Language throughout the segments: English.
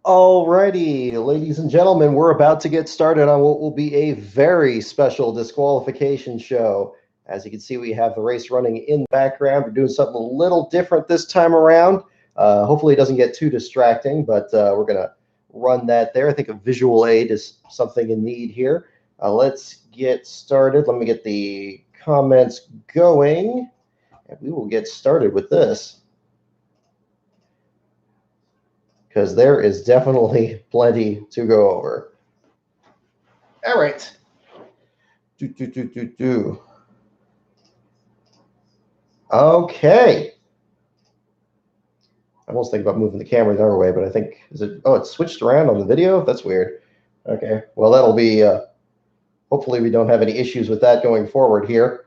Alrighty, ladies and gentlemen, we're about to get started on what will be a very special disqualification show. As you can see, we have the race running in the background. We're doing something a little different this time around. Hopefully, it doesn't get too distracting, but we're going to run that there. I think a visual aid is something in need here. Let's get started. Let me get the comments going, and we will get started with this, because there is definitely plenty to go over. All right. Do. Okay. I almost think about moving the camera the other way, but I think is it? Oh, it's switched around on the video. That's weird. Okay. Well, that'll be. Hopefully, we don't have any issues with that going forward here.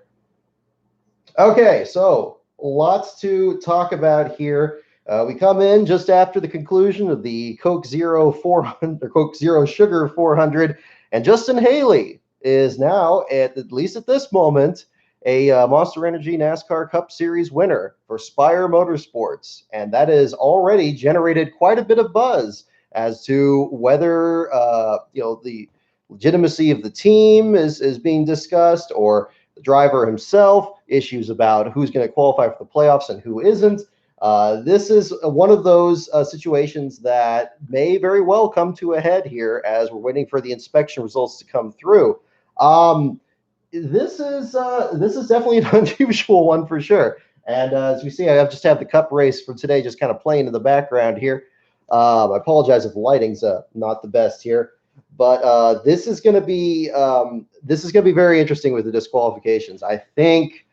Okay. So lots to talk about here. We come in just after the conclusion of the Coke Zero 400 or Coke Zero Sugar 400, and Justin Haley is now at least at this moment a Monster Energy NASCAR Cup Series winner for Spire Motorsports, and that has already generated quite a bit of buzz as to whether the legitimacy of the team is being discussed, or the driver himself, issues about who's going to qualify for the playoffs and who isn't. This is one of those situations that may very well come to a head here as we're waiting for the inspection results to come through. This is definitely an unusual one for sure. And as you see, I just have the Cup race for today just kind of playing in the background here. I apologize if the lighting's not the best here, but this is going to be very interesting with the disqualifications. I think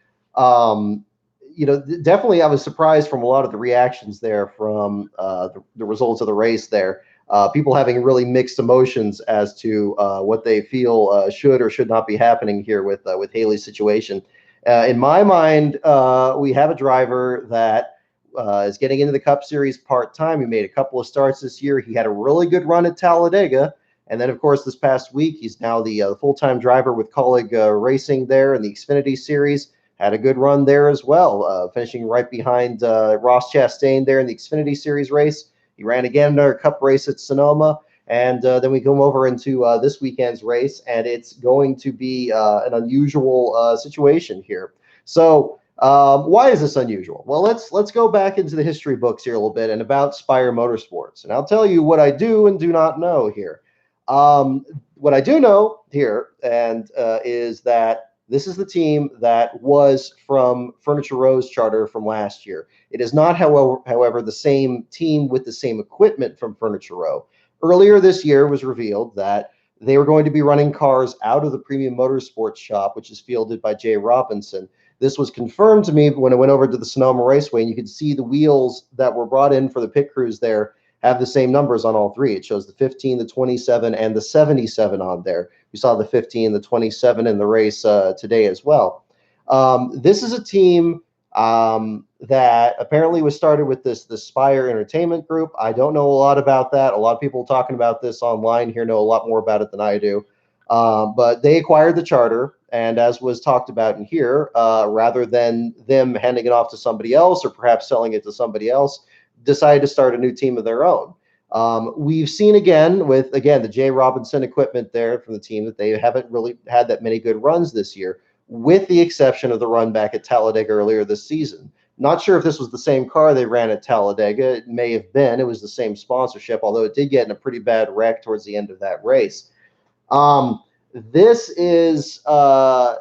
definitely I was surprised from a lot of the reactions there from the results of the race there. People having really mixed emotions as to what they feel should or should not be happening here with Haley's situation. In my mind, we have a driver that is getting into the Cup Series part-time. He made a couple of starts this year. He had a really good run at Talladega. And then, of course, this past week, he's now the full-time driver with Colleague Racing there in the Xfinity Series. Had a good run there as well, finishing right behind Ross Chastain there in the Xfinity Series race. He ran again in our Cup race at Sonoma. And then we come over into this weekend's race, and it's going to be an unusual situation here. So why is this unusual? Well, let's go back into the history books here a little bit and about Spire Motorsports. And I'll tell you what I do and do not know here. What I do know here is that this is the team that was from Furniture Row's charter from last year. It is not, however, the same team with the same equipment from Furniture Row. Earlier this year was revealed that they were going to be running cars out of the Premium Motorsports shop, which is fielded by Jay Robinson. This was confirmed to me when I went over to the Sonoma Raceway, and you could see the wheels that were brought in for the pit crews there have the same numbers on all three. It shows the 15, the 27, and the 77 on there. We saw the 15, the 27 in the race today as well. This is a team that apparently was started with this Spire Entertainment Group. I don't know a lot about that. A lot of people talking about this online here know a lot more about it than I do. But they acquired the charter, and as was talked about in here, rather than them handing it off to somebody else or perhaps selling it to somebody else, decided to start a new team of their own. We've seen with the Jay Robinson equipment there from the team that they haven't really had that many good runs this year, with the exception of the run back at Talladega earlier this season. Not sure if this was the same car they ran at Talladega. It may have been. It was the same sponsorship, although it did get in a pretty bad wreck towards the end of that race. This is a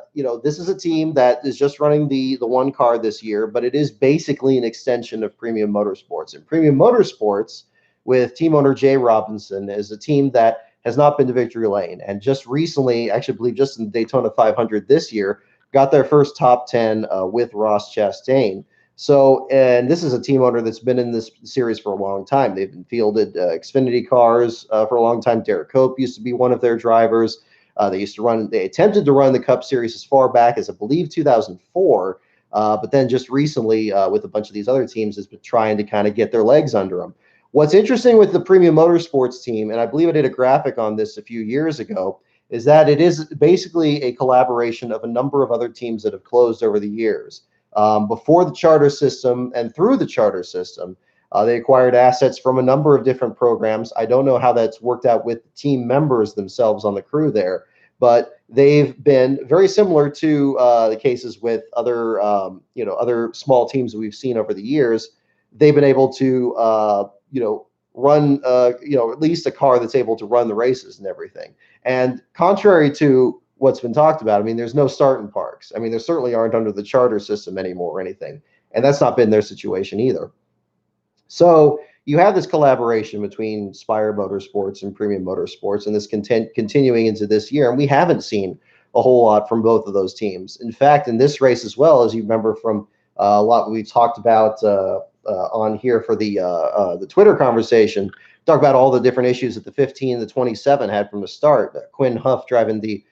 team that is just running the one car this year, but it is basically an extension of Premium Motorsports. And Premium Motorsports, with team owner Jay Robinson, is a team that has not been to victory lane, and just recently, actually, I believe just in the Daytona 500 this year, got their first top 10 with Ross Chastain. So, and this is a team owner that's been in this series for a long time. They've been fielded Xfinity cars for a long time. Derek Cope used to be one of their drivers. They attempted to run the Cup Series as far back as, I believe, 2004. But then just recently, with a bunch of these other teams, has been trying to kind of get their legs under them. What's interesting with the Premium Motorsports team, and I believe I did a graphic on this a few years ago, is that it is basically a collaboration of a number of other teams that have closed over the years. Before the charter system and through the charter system, They acquired assets from a number of different programs. I don't know how that's worked out with the team members themselves on the crew there, but they've been very similar to the cases with other, other small teams that we've seen over the years. They've been able to, run, at least a car that's able to run the races and everything. And contrary to what's been talked about, I mean, there's no start in parks. I mean, there certainly aren't under the charter system anymore or anything. And that's not been their situation either. So you have this collaboration between Spire Motorsports and Premium Motorsports, and this continuing into this year. And we haven't seen a whole lot from both of those teams. In fact, in this race as well, as you remember from a lot we talked about on here for the Twitter conversation, talk about all the different issues that the 15 and the 27 had from the start. Quinn Huff driving the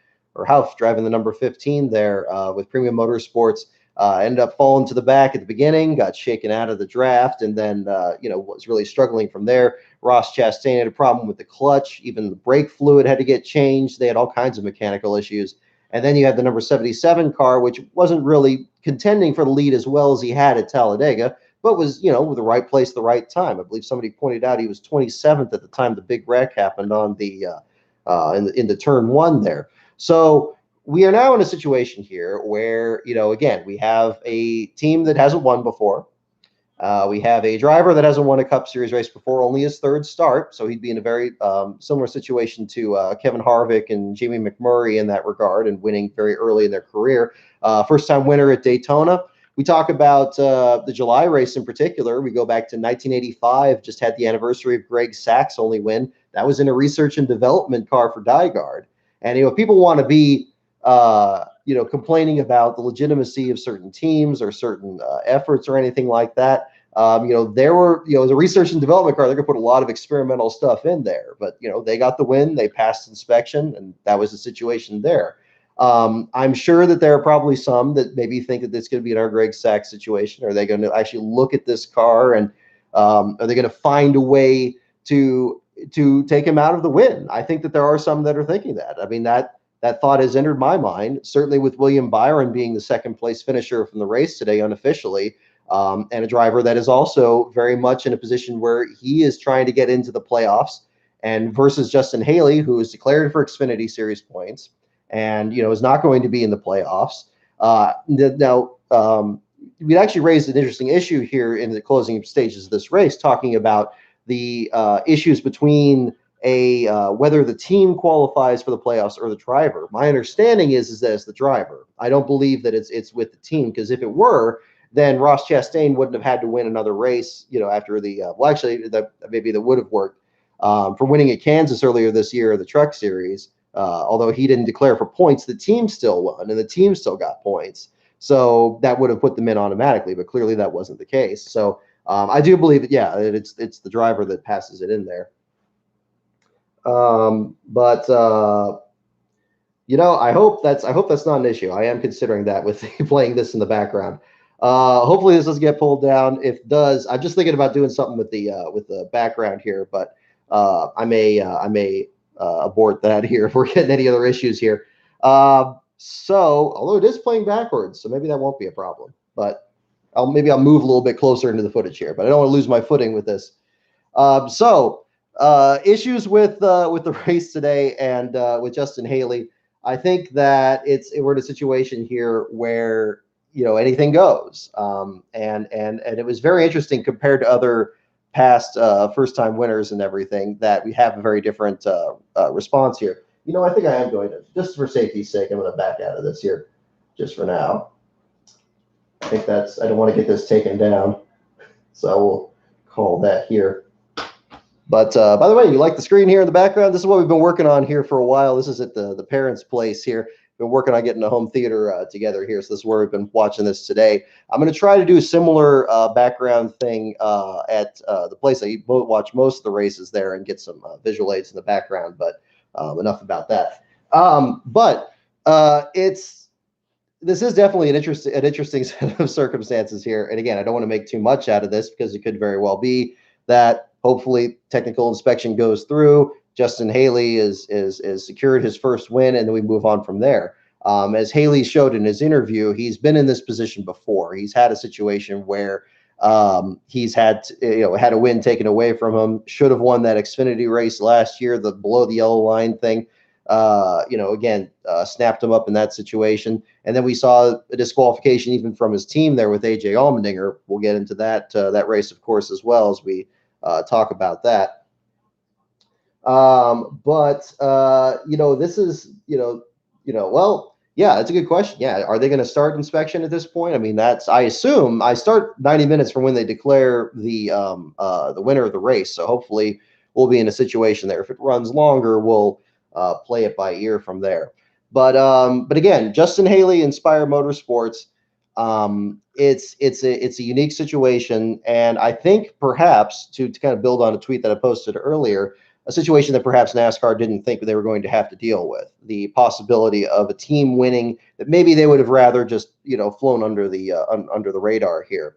number 15 there with Premium Motorsports. Ended up falling to the back at the beginning, got shaken out of the draft, and then, was really struggling from there. Ross Chastain had a problem with the clutch. Even the brake fluid had to get changed. They had all kinds of mechanical issues. And then you had the number 77 car, which wasn't really contending for the lead as well as he had at Talladega, but was, with the right place, the right time. I believe somebody pointed out he was 27th at the time the big wreck happened on the in the turn one there. So we are now in a situation here where, again, we have a team that hasn't won before. We have a driver that hasn't won a Cup Series race before, only his third start. So he'd be in a very similar situation to Kevin Harvick and Jamie McMurray in that regard, and winning very early in their career. First-time winner at Daytona. We talk about the July race in particular. We go back to 1985, just had the anniversary of Greg Sachs' only win. That was in a research and development car for Dyegard. And, if people want to be complaining about the legitimacy of certain teams or certain efforts or anything like that. There were, it was a research and development car. They're going to put a lot of experimental stuff in there, but, they got the win, they passed inspection, and that was the situation there. I'm sure that there are probably some that maybe think that it's going to be another Greg Sachs situation. Are they going to actually look at this car and are they going to find a way to take him out of the win? I think that there are some that are thinking that. I mean, that thought has entered my mind, certainly with William Byron being the second place finisher from the race today unofficially, and a driver that is also very much in a position where he is trying to get into the playoffs, and versus Justin Haley, who is declared for Xfinity Series points and, is not going to be in the playoffs. We actually raised an interesting issue here in the closing stages of this race, talking about the issues between whether the team qualifies for the playoffs or the driver. My understanding is that it's the driver. I don't believe that it's with the team, because if it were, then Ross Chastain wouldn't have had to win another race, after the maybe that would have worked for winning at Kansas earlier this year, the Truck Series. Although he didn't declare for points, the team still won and the team still got points. So that would have put them in automatically, but clearly that wasn't the case. So I do believe that, it's the driver that passes it in there. I hope that's not an issue. I am considering that with playing this in the background. Hopefully this doesn't get pulled down. If it does, I'm just thinking about doing something with the background here, but I may abort that here if we're getting any other issues here. So although it is playing backwards, so maybe that won't be a problem, but I'll move a little bit closer into the footage here, but I don't want to lose my footing with this. Issues with the race today and with Justin Haley. I think that we're in a situation here where anything goes, and it was very interesting compared to other past first-time winners and everything, that we have a very different response here. I think I am going to, just for safety's sake, I'm going to back out of this here just for now. I think I don't want to get this taken down, so I will call that here. But by the way, you like the screen here in the background? This is what we've been working on here for a while. This is at the parents' place here. Been working on getting a home theater together here. So this is where we've been watching this today. I'm going to try to do a similar background thing at the place I watch most of the races there, and get some visual aids in the background. But enough about that. This is definitely an interesting set of circumstances here. And again, I don't want to make too much out of this, because it could very well be that hopefully technical inspection goes through. Justin Haley is secured his first win, and then we move on from there. As Haley showed in his interview, he's been in this position before. He's had a situation where He's had had a win taken away from him. Should have won that Xfinity race last year, the below the yellow line thing. Again, snapped him up in that situation. And then we saw a disqualification even from his team there with AJ Allmendinger. We'll get into that race, of course, as well as we talk about that. This is, well, yeah, that's a good question. Yeah. Are they going to start inspection at this point? I mean, I assume I start 90 minutes from when they declare the winner of the race. So hopefully we'll be in a situation there. If it runs longer, we'll play it by ear from there. But again, Justin Haley, Inspire Motorsports. It's a unique situation. And I think perhaps to kind of build on a tweet that I posted earlier, a situation that perhaps NASCAR didn't think they were going to have to deal with, the possibility of a team winning that maybe they would have rather just, flown under the radar here.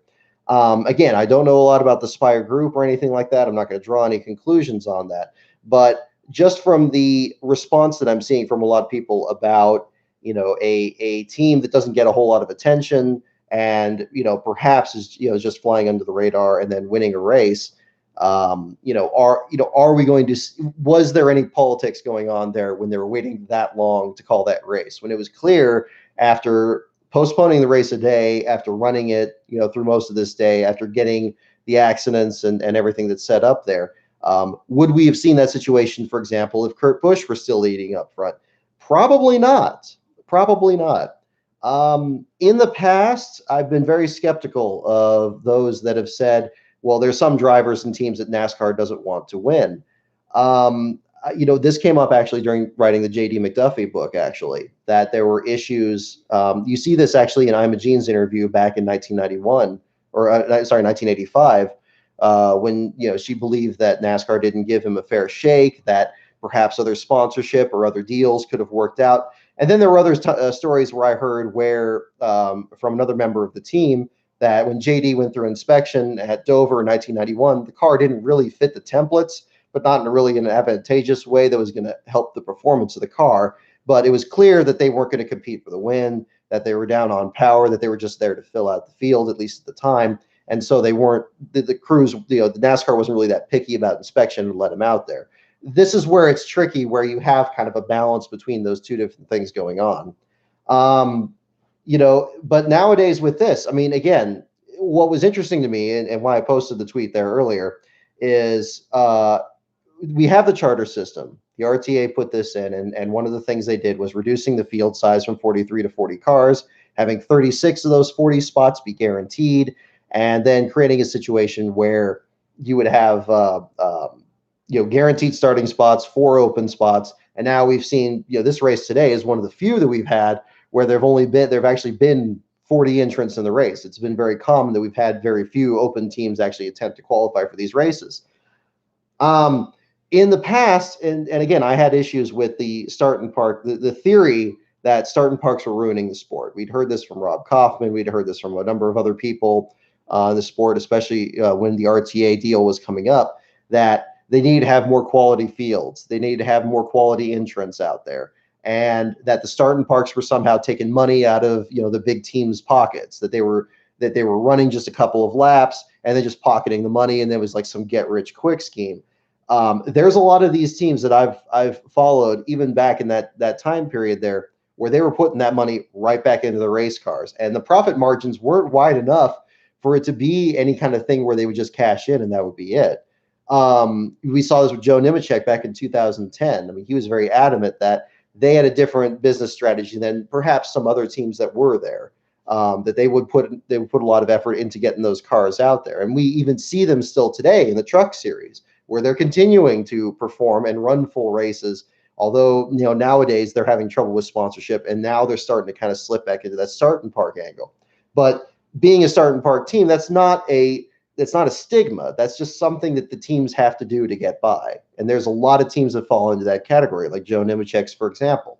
Again, I don't know a lot about the Spire Group or anything like that. I'm not going to draw any conclusions on that, but just from the response that I'm seeing from a lot of people about, a team that doesn't get a whole lot of attention and, perhaps is, just flying under the radar and then winning a race. Are we going to, was there any politics going on there when they were waiting that long to call that race, when it was clear after postponing the race a day, after running it, through most of this day, after getting the accidents and everything that's set up there? Would we have seen that situation, for example, if Kurt Busch were still leading up front? Probably not. Probably not. In the past, I've been very skeptical of those that have said, well, there's some drivers and teams that NASCAR doesn't want to win. This came up actually during writing the J.D. McDuffie book, actually, that there were issues. You see this actually in Imogene's interview back in 1991, or 1985, when, she believed that NASCAR didn't give him a fair shake, that perhaps other sponsorship or other deals could have worked out. And then there were other stories where I heard where from another member of the team that when JD went through inspection at Dover in 1991, the car didn't really fit the templates, but not in really an advantageous way that was going to help the performance of the car. But it was clear that they weren't going to compete for the win, that they were down on power, that they were just there to fill out the field, at least at the time. And so they weren't, the crews, the NASCAR wasn't really that picky about inspection and let them out there. This is where it's tricky, where you have kind of a balance between those two different things going on. But nowadays with this, I mean, again, what was interesting to me and why I posted the tweet there earlier is we have the charter system. The RTA put this in, and one of the things they did was reducing the field size from 43 to 40 cars, having 36 of those 40 spots be guaranteed, and then creating a situation where you would have guaranteed starting spots, 4 open spots. And now we've seen, this race today is one of the few that we've had where there've actually been 40 entrants in the race. It's been very common that we've had very few open teams actually attempt to qualify for these races. In the past, and again, I had issues with the start and park, the theory that start and parks were ruining the sport. We'd heard this from Rob Kaufman. We'd heard this from a number of other people in the sport, especially when the RTA deal was coming up, that they need to have more quality fields. They need to have more quality entrants out there. And that the start and parks were somehow taking money out of the big teams' pockets, that they were running just a couple of laps and then just pocketing the money, and there was like some get rich quick scheme. There's a lot of these teams that I've followed even back in that time period there, where they were putting that money right back into the race cars, and the profit margins weren't wide enough for it to be any kind of thing where they would just cash in and that would be it. We saw this with Joe Nemechek back in 2010. I mean, he was very adamant that they had a different business strategy than perhaps some other teams that were there, that they would put a lot of effort into getting those cars out there. And we even see them still today in the truck series, where they're continuing to perform and run full races. Although, nowadays they're having trouble with sponsorship, and now they're starting to kind of slip back into that start and park angle. But being a start and park team, that's not a stigma. That's just something that the teams have to do to get by. And there's a lot of teams that fall into that category, like Joe Nemechek's, for example.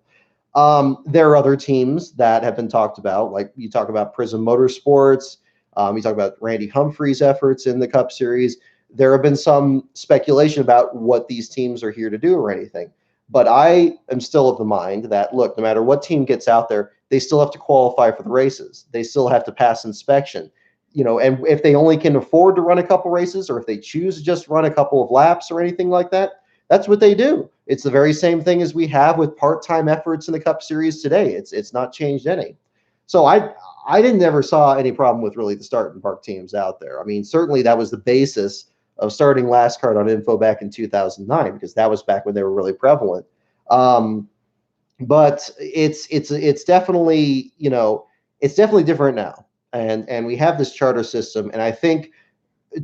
There are other teams that have been talked about, like you talk about Prism Motorsports. You talk about Randy Humphrey's efforts in the Cup Series. There have been some speculation about what these teams are here to do or anything. But I am still of the mind that, look, no matter what team gets out there, they still have to qualify for the races. They still have to pass inspection. and if they only can afford to run a couple races, or if they choose to just run a couple of laps or anything like that, that's what they do. It's the very same thing as we have with part-time efforts in the Cup Series today. It's not changed any. So I didn't never saw any problem with really the start and park teams out there. I mean, certainly that was the basis of starting Last Card on Info back in 2009, because that was back when they were really prevalent. But it's definitely, it's definitely different now, and we have this charter system, and I think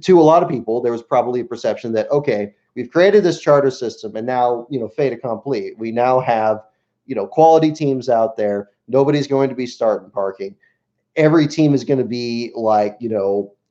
to a lot of people there was probably a perception that, okay, we've created this charter system, and now, fait accompli, we now have, quality teams out there. Nobody's going to be starting parking. Every team is going to be like,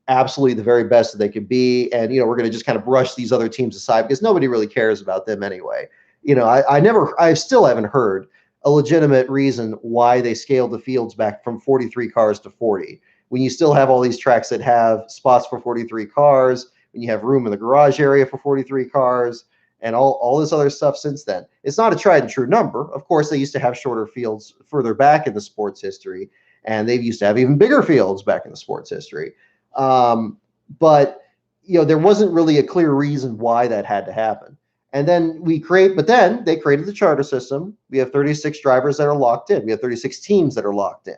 absolutely the very best that they could be, and we're going to just kind of brush these other teams aside because nobody really cares about them anyway. I still haven't heard a legitimate reason why they scaled the fields back from 43 cars to 40, when you still have all these tracks that have spots for 43 cars, when you have room in the garage area for 43 cars, and all this other stuff since then. It's not a tried and true number. Of course, they used to have shorter fields further back in the sports history, and they used to have even bigger fields back in the sports history. But there wasn't really a clear reason why that had to happen. And then but then they created the charter system. We have 36 drivers that are locked in. We have 36 teams that are locked in.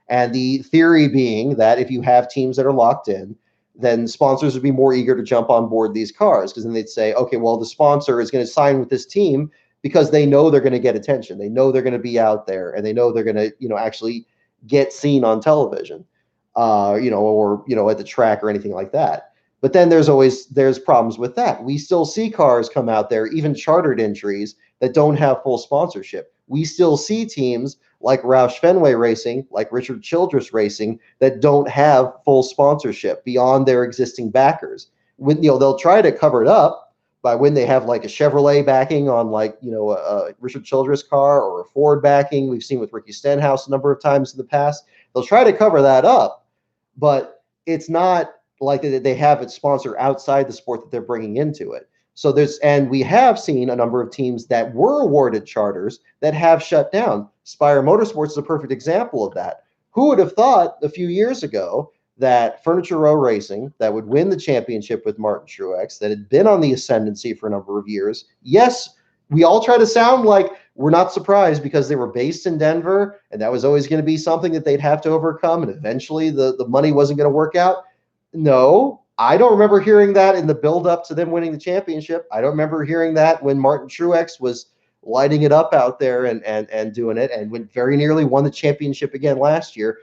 And the theory being that if you have teams that are locked in, then sponsors would be more eager to jump on board these cars, because then they'd say, okay, well, the sponsor is going to sign with this team because they know they're going to get attention. They know they're going to be out there, and they know they're going to, actually get seen on television, or, at the track or anything like that. But then there's problems with that. We still see cars come out there, even chartered entries, that don't have full sponsorship. We still see teams like Roush Fenway Racing, like Richard Childress Racing, that don't have full sponsorship beyond their existing backers. When they'll try to cover it up by when they have like a Chevrolet backing on, like, a Richard Childress car, or a Ford backing. We've seen with Ricky Stenhouse a number of times in the past. They'll try to cover that up, but it's not like they have a sponsor outside the sport that they're bringing into it. So and we have seen a number of teams that were awarded charters that have shut down. Spire Motorsports is a perfect example of that. Who would have thought a few years ago that Furniture Row Racing, that would win the championship with Martin Truex, that had been on the ascendancy for a number of years? Yes, we all try to sound like we're not surprised because they were based in Denver, and that was always going to be something that they'd have to overcome, and eventually the money wasn't going to work out. No, I don't remember hearing that in the build-up to them winning the championship. I don't remember hearing that when Martin Truex was lighting it up out there and doing it, and when very nearly won the championship again last year.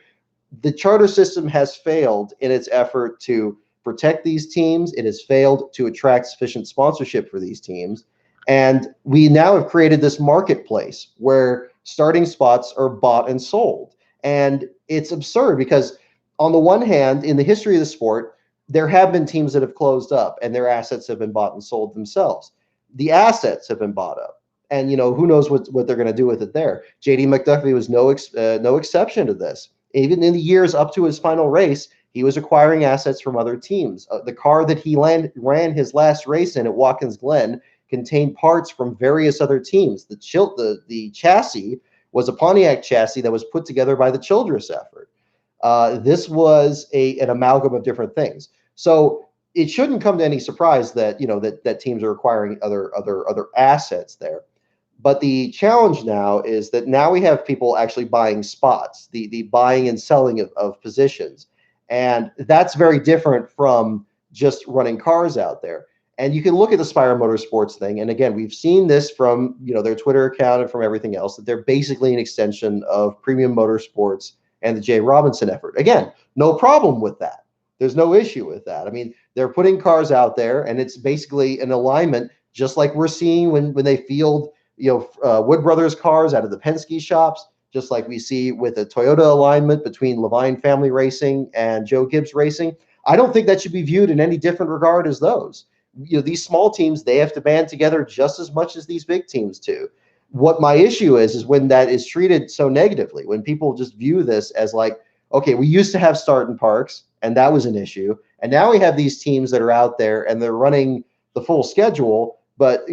The charter system has failed in its effort to protect these teams. It has failed to attract sufficient sponsorship for these teams. And we now have created this marketplace where starting spots are bought and sold. And it's absurd because, on the one hand, in the history of the sport, there have been teams that have closed up and their assets have been bought and sold themselves. The assets have been bought up, and who knows what they're going to do with it there. JD McDuffie was no exception to this. Even in the years up to his final race, he was acquiring assets from other teams. The car that he ran his last race in at Watkins Glen contained parts from various other teams. The chassis was a Pontiac chassis that was put together by the Childress effort. This was an amalgam of different things. So it shouldn't come to any surprise that that teams are acquiring other assets there. But the challenge now is that now we have people actually buying spots, the buying and selling of positions, and that's very different from just running cars out there. And you can look at the Spire Motorsports thing, and again, we've seen this from their Twitter account and from everything else, that they're basically an extension of Premium Motorsports and the Jay Robinson effort. Again, no problem with that. There's no issue with that. I mean, they're putting cars out there, and it's basically an alignment, just like we're seeing when they field Wood Brothers cars out of the Penske shops, just like we see with a Toyota alignment between Levine Family Racing and Joe Gibbs Racing. I don't think that should be viewed in any different regard as those. These small teams, they have to band together just as much as these big teams do. What my issue is when that is treated so negatively, when people just view this as like, okay, we used to have start and parks, and that was an issue, and now we have these teams that are out there and they're running the full schedule, but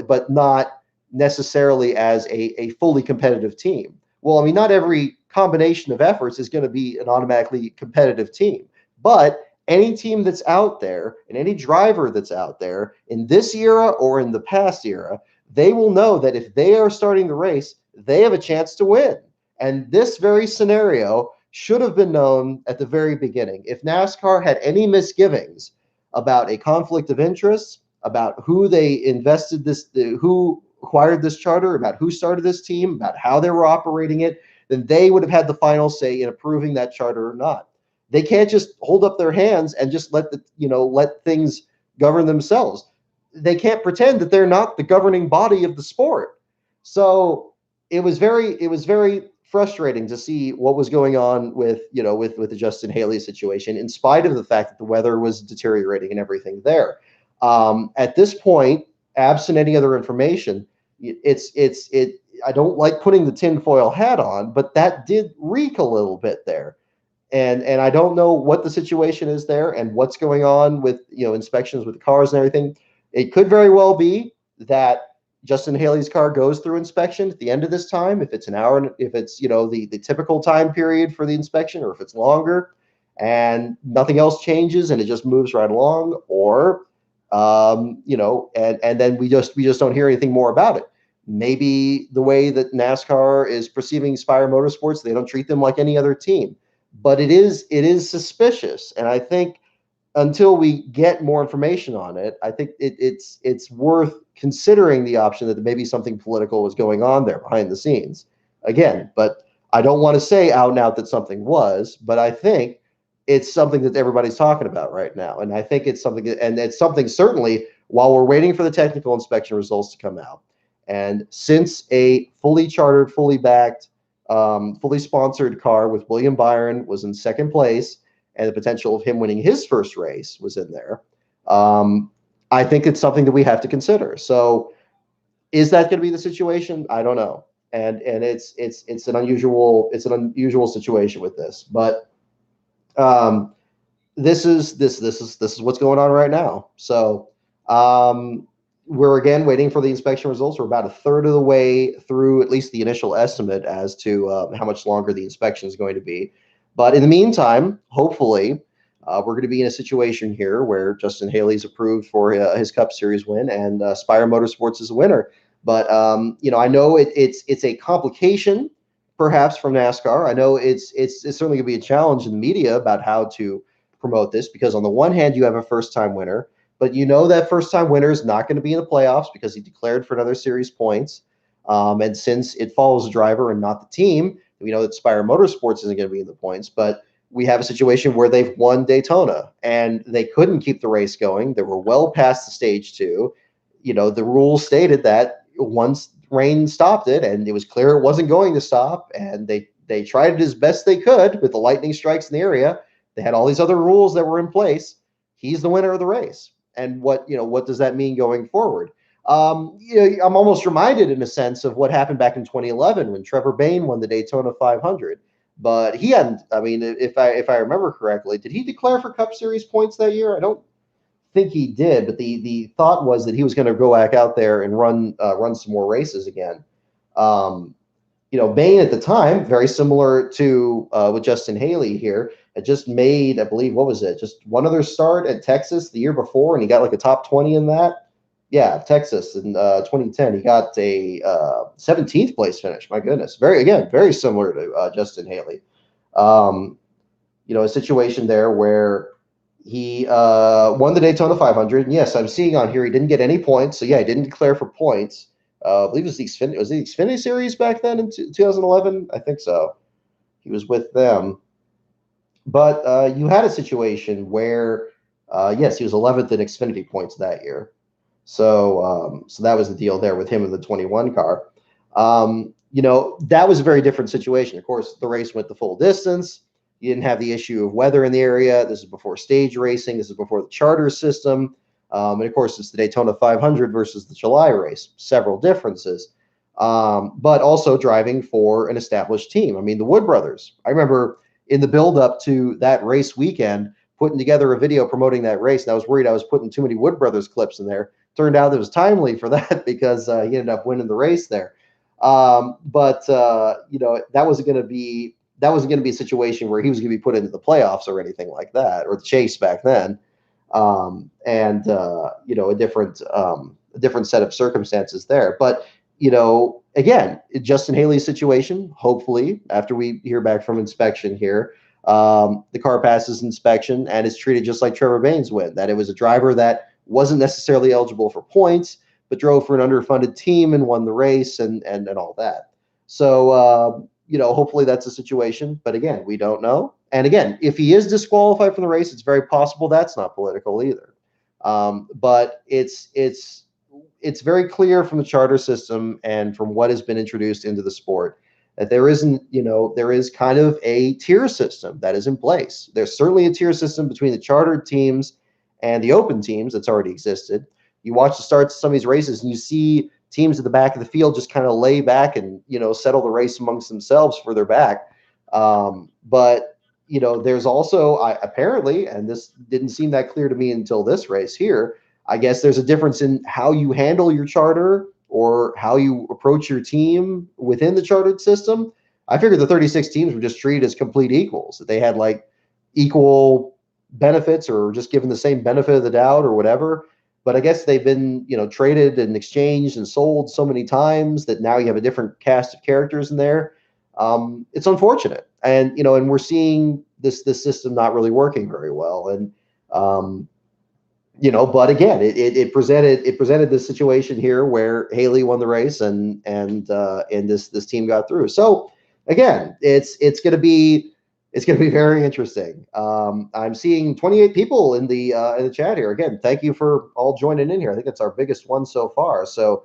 but not necessarily as a fully competitive team. Well, I mean, not every combination of efforts is going to be an automatically competitive team. But any team that's out there and any driver that's out there in this era or in the past era, they will know that if they are starting the race, they have a chance to win. And this very scenario should have been known at the very beginning. If NASCAR had any misgivings about a conflict of interest, about who they invested this, who acquired this charter, about who started this team, about how they were operating it, then they would have had the final say in approving that charter or not. They can't just hold up their hands and just let things govern themselves. They can't pretend that they're not the governing body of the sport. So it was very frustrating to see what was going on with the Justin Haley situation, in spite of the fact that the weather was deteriorating and everything there. At this point, absent any other information, I don't like putting the tinfoil hat on, but that did reek a little bit there. And I don't know what the situation is there and what's going on with inspections with the cars and everything. It could very well be that Justin Haley's car goes through inspection at the end of this time, if it's an hour, if it's the typical time period for the inspection, or if it's longer and nothing else changes and it just moves right along, or and then we just don't hear anything more about it. Maybe the way that NASCAR is perceiving Spire Motorsports, they don't treat them like any other team. But it is suspicious, and I think until we get more information on it, I think it's worth considering the option that maybe something political was going on there behind the scenes. Again, but I don't want to say out and out that something was, but I think it's something that everybody's talking about right now, and I think it's something, and it's something certainly while we're waiting for the technical inspection results to come out, and since a fully chartered, fully backed, fully sponsored car with William Byron was in second place, and the potential of him winning his first race was in there. I think it's something that we have to consider. So, is that going to be the situation? I don't know, and it's an unusual situation with this, but this is what's going on right now. So, we're again waiting for the inspection results. We're about a third of the way through at least the initial estimate as to how much longer the inspection is going to be. But in the meantime, hopefully, we're going to be in a situation here where Justin Haley's approved for his Cup Series win, and Spire Motorsports is a winner. But I know it's a complication, perhaps, from NASCAR. I know it's certainly going to be a challenge in the media about how to promote this, because on the one hand, you have a first-time winner, but that first-time winner is not going to be in the playoffs because he declared for another series points. And since it follows the driver and not the team, we know that Spire Motorsports isn't going to be in the points. But we have a situation where they've won Daytona and they couldn't keep the race going. They were well past the stage 2. The rules stated that once rain stopped it, and it was clear it wasn't going to stop, and they tried it as best they could with the lightning strikes in the area. They had all these other rules that were in place. He's the winner of the race. And what does that mean going forward? I'm almost reminded in a sense of what happened back in 2011 when Trevor Bayne won the Daytona 500. But he hadn't. I mean, if I remember correctly, did he declare for Cup Series points that year? I don't think he did. But the thought was that he was going to go back out there and run some more races again. Bayne at the time, very similar to with Justin Haley here, had just made, I believe, what was it? Just one other start at Texas the year before, and he got like a top 20 in that. Yeah, Texas in 2010. He got a 17th place finish. My goodness. Very similar to Justin Haley. A situation there where he won the Daytona 500. And yes, I'm seeing on here he didn't get any points. So, yeah, he didn't declare for points. I believe it was the Xfinity Series back then in 2011. I think so. He was with them. But you had a situation where, yes, he was 11th in Xfinity points that year. So that was the deal there with him in the 21 car. That was a very different situation. Of course, the race went the full distance. You didn't have the issue of weather in the area. This is before stage racing. This is before the charter system. And of course, it's the Daytona 500 versus the July race. Several differences. But also driving for an established team. I mean, the Wood brothers. I remember in the build-up to that race weekend, putting together a video promoting that race, and I was worried I was putting too many Wood brothers clips in there. Turned out it was timely for that because he ended up winning the race there. That wasn't going to be that wasn't going to be a situation where he was going to be put into the playoffs or anything like that, or the chase back then. And a different set of circumstances there. But again, Justin Haley's situation, hopefully, after we hear back from inspection here, the car passes inspection and is treated just like Trevor Bayne's win, that it was a driver that wasn't necessarily eligible for points, but drove for an underfunded team and won the race and all that. So, hopefully that's a situation. But again, we don't know. And again, if he is disqualified from the race, it's very possible that's not political either. But it's very clear from the charter system and from what has been introduced into the sport that there is kind of a tier system that is in place. There's certainly a tier system between the chartered teams and the open teams that's already existed. You watch the starts of some of these races and you see teams at the back of the field just kind of lay back and, settle the race amongst themselves further back. But there's also apparently, and this didn't seem that clear to me until this race here, I guess there's a difference in how you handle your charter or how you approach your team within the chartered system. I figured the 36 teams were just treated as complete equals, that they had like equal benefits or just given the same benefit of the doubt or whatever. But I guess they've been, traded and exchanged and sold so many times that now you have a different cast of characters in there. It's unfortunate. And, and we're seeing this system not really working very well. And, but again, it presented this situation here where Haley won the race and this team got through. So again, it's going to be very interesting. I'm seeing 28 people in the chat here. Again, thank you for all joining in here. I think it's our biggest one so far. So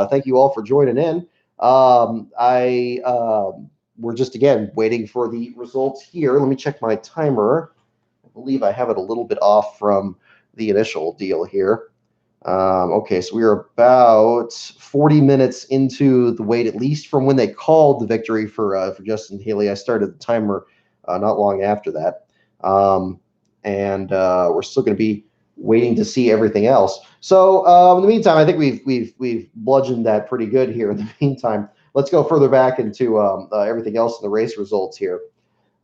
thank you all for joining in. We're just again waiting for the results here. Let me check my timer. I believe I have it a little bit off from the initial deal here. Okay, so we are about 40 minutes into the wait, at least from when they called the victory for Justin Haley. I started the timer not long after that, and we're still going to be waiting to see everything else. So in the meantime, I think we've bludgeoned that pretty good here. In the meantime, let's go further back into everything else in the race results here.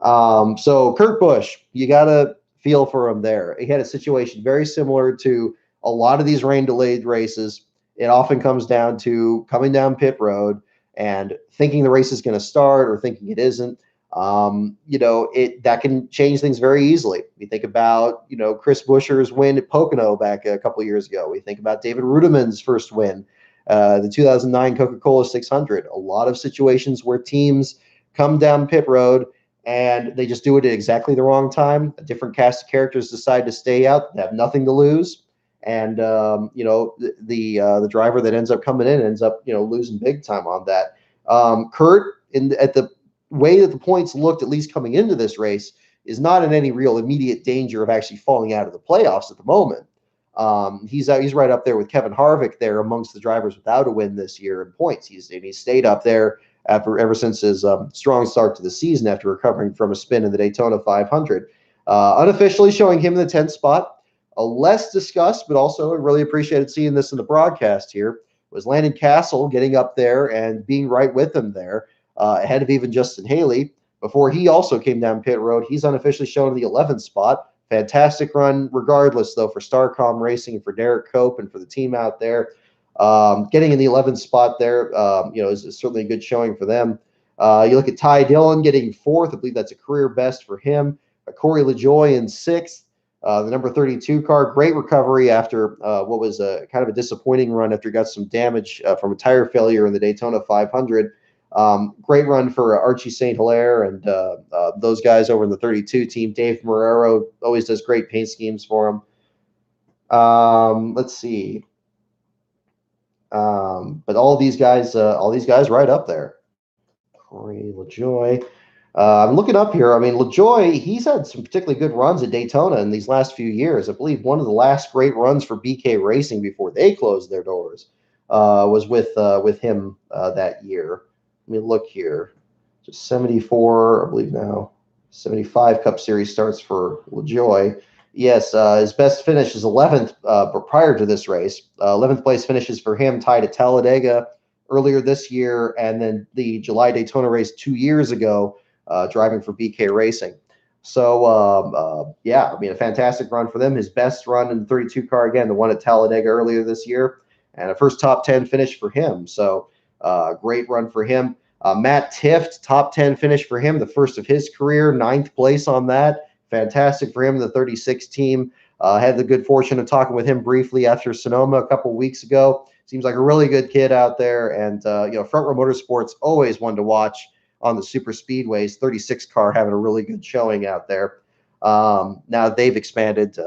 So Kurt Busch, you got to feel for him there. He had a situation very similar to a lot of these rain-delayed races. It often comes down to coming down pit road and thinking the race is going to start or thinking it isn't. That can change things very easily. We think about, Chris Buescher's win at Pocono back a couple of years ago. We think about David Rudemann's first win, the 2009 Coca-Cola 600. A lot of situations where teams come down pit road and they just do it at exactly the wrong time. A different cast of characters decide to stay out, they have nothing to lose. And, the driver that ends up coming in ends up, losing big time on that. Kurt, at the way that the points looked, at least coming into this race, is not in any real immediate danger of actually falling out of the playoffs at the moment. He's right up there with Kevin Harvick there amongst the drivers without a win this year in points. He's stayed up there ever since his strong start to the season after recovering from a spin in the Daytona 500. Unofficially showing him in the 10th spot. Less discussed, but also I really appreciated seeing this in the broadcast here, was Landon Castle getting up there and being right with him there, ahead of even Justin Haley. Before he also came down pit road, he's unofficially shown in the 11th spot. Fantastic run regardless, though, for Starcom Racing and for Derek Cope and for the team out there. Getting in the 11th spot there, is certainly a good showing for them. You look at Ty Dillon getting 4th. I believe that's a career best for him. Corey LaJoie in 6th. The number 32 car, great recovery after what was a kind of a disappointing run after he got some damage from a tire failure in the Daytona 500. Great run for Archie St. Hilaire and those guys over in the 32 team. Dave Marrero always does great paint schemes for him. Let's see. But all these guys right up there. Corey LaJoie. I'm looking up here. I mean, LaJoie, he's had some particularly good runs at Daytona in these last few years. I believe one of the last great runs for BK Racing before they closed their doors was with him that year. Let me look here. Just 74, I believe now. 75 Cup Series starts for LaJoie. Yes, his best finish is 11th, but prior to this race. 11th place finishes for him, tied at Talladega earlier this year, and then the July Daytona race 2 years ago. driving for BK Racing. So, yeah, I mean, a fantastic run for them. His best run in the 32 car, again, the one at Talladega earlier this year, and a first top 10 finish for him. So, great run for him. Matt Tifft, top 10 finish for him, the first of his career, ninth place on that. Fantastic for him, the 36 team. Had the good fortune of talking with him briefly after Sonoma a couple weeks ago. Seems like a really good kid out there. And, Front Row Motorsports, always one to watch on the super speedways. 36 car having a really good showing out there. Now they've expanded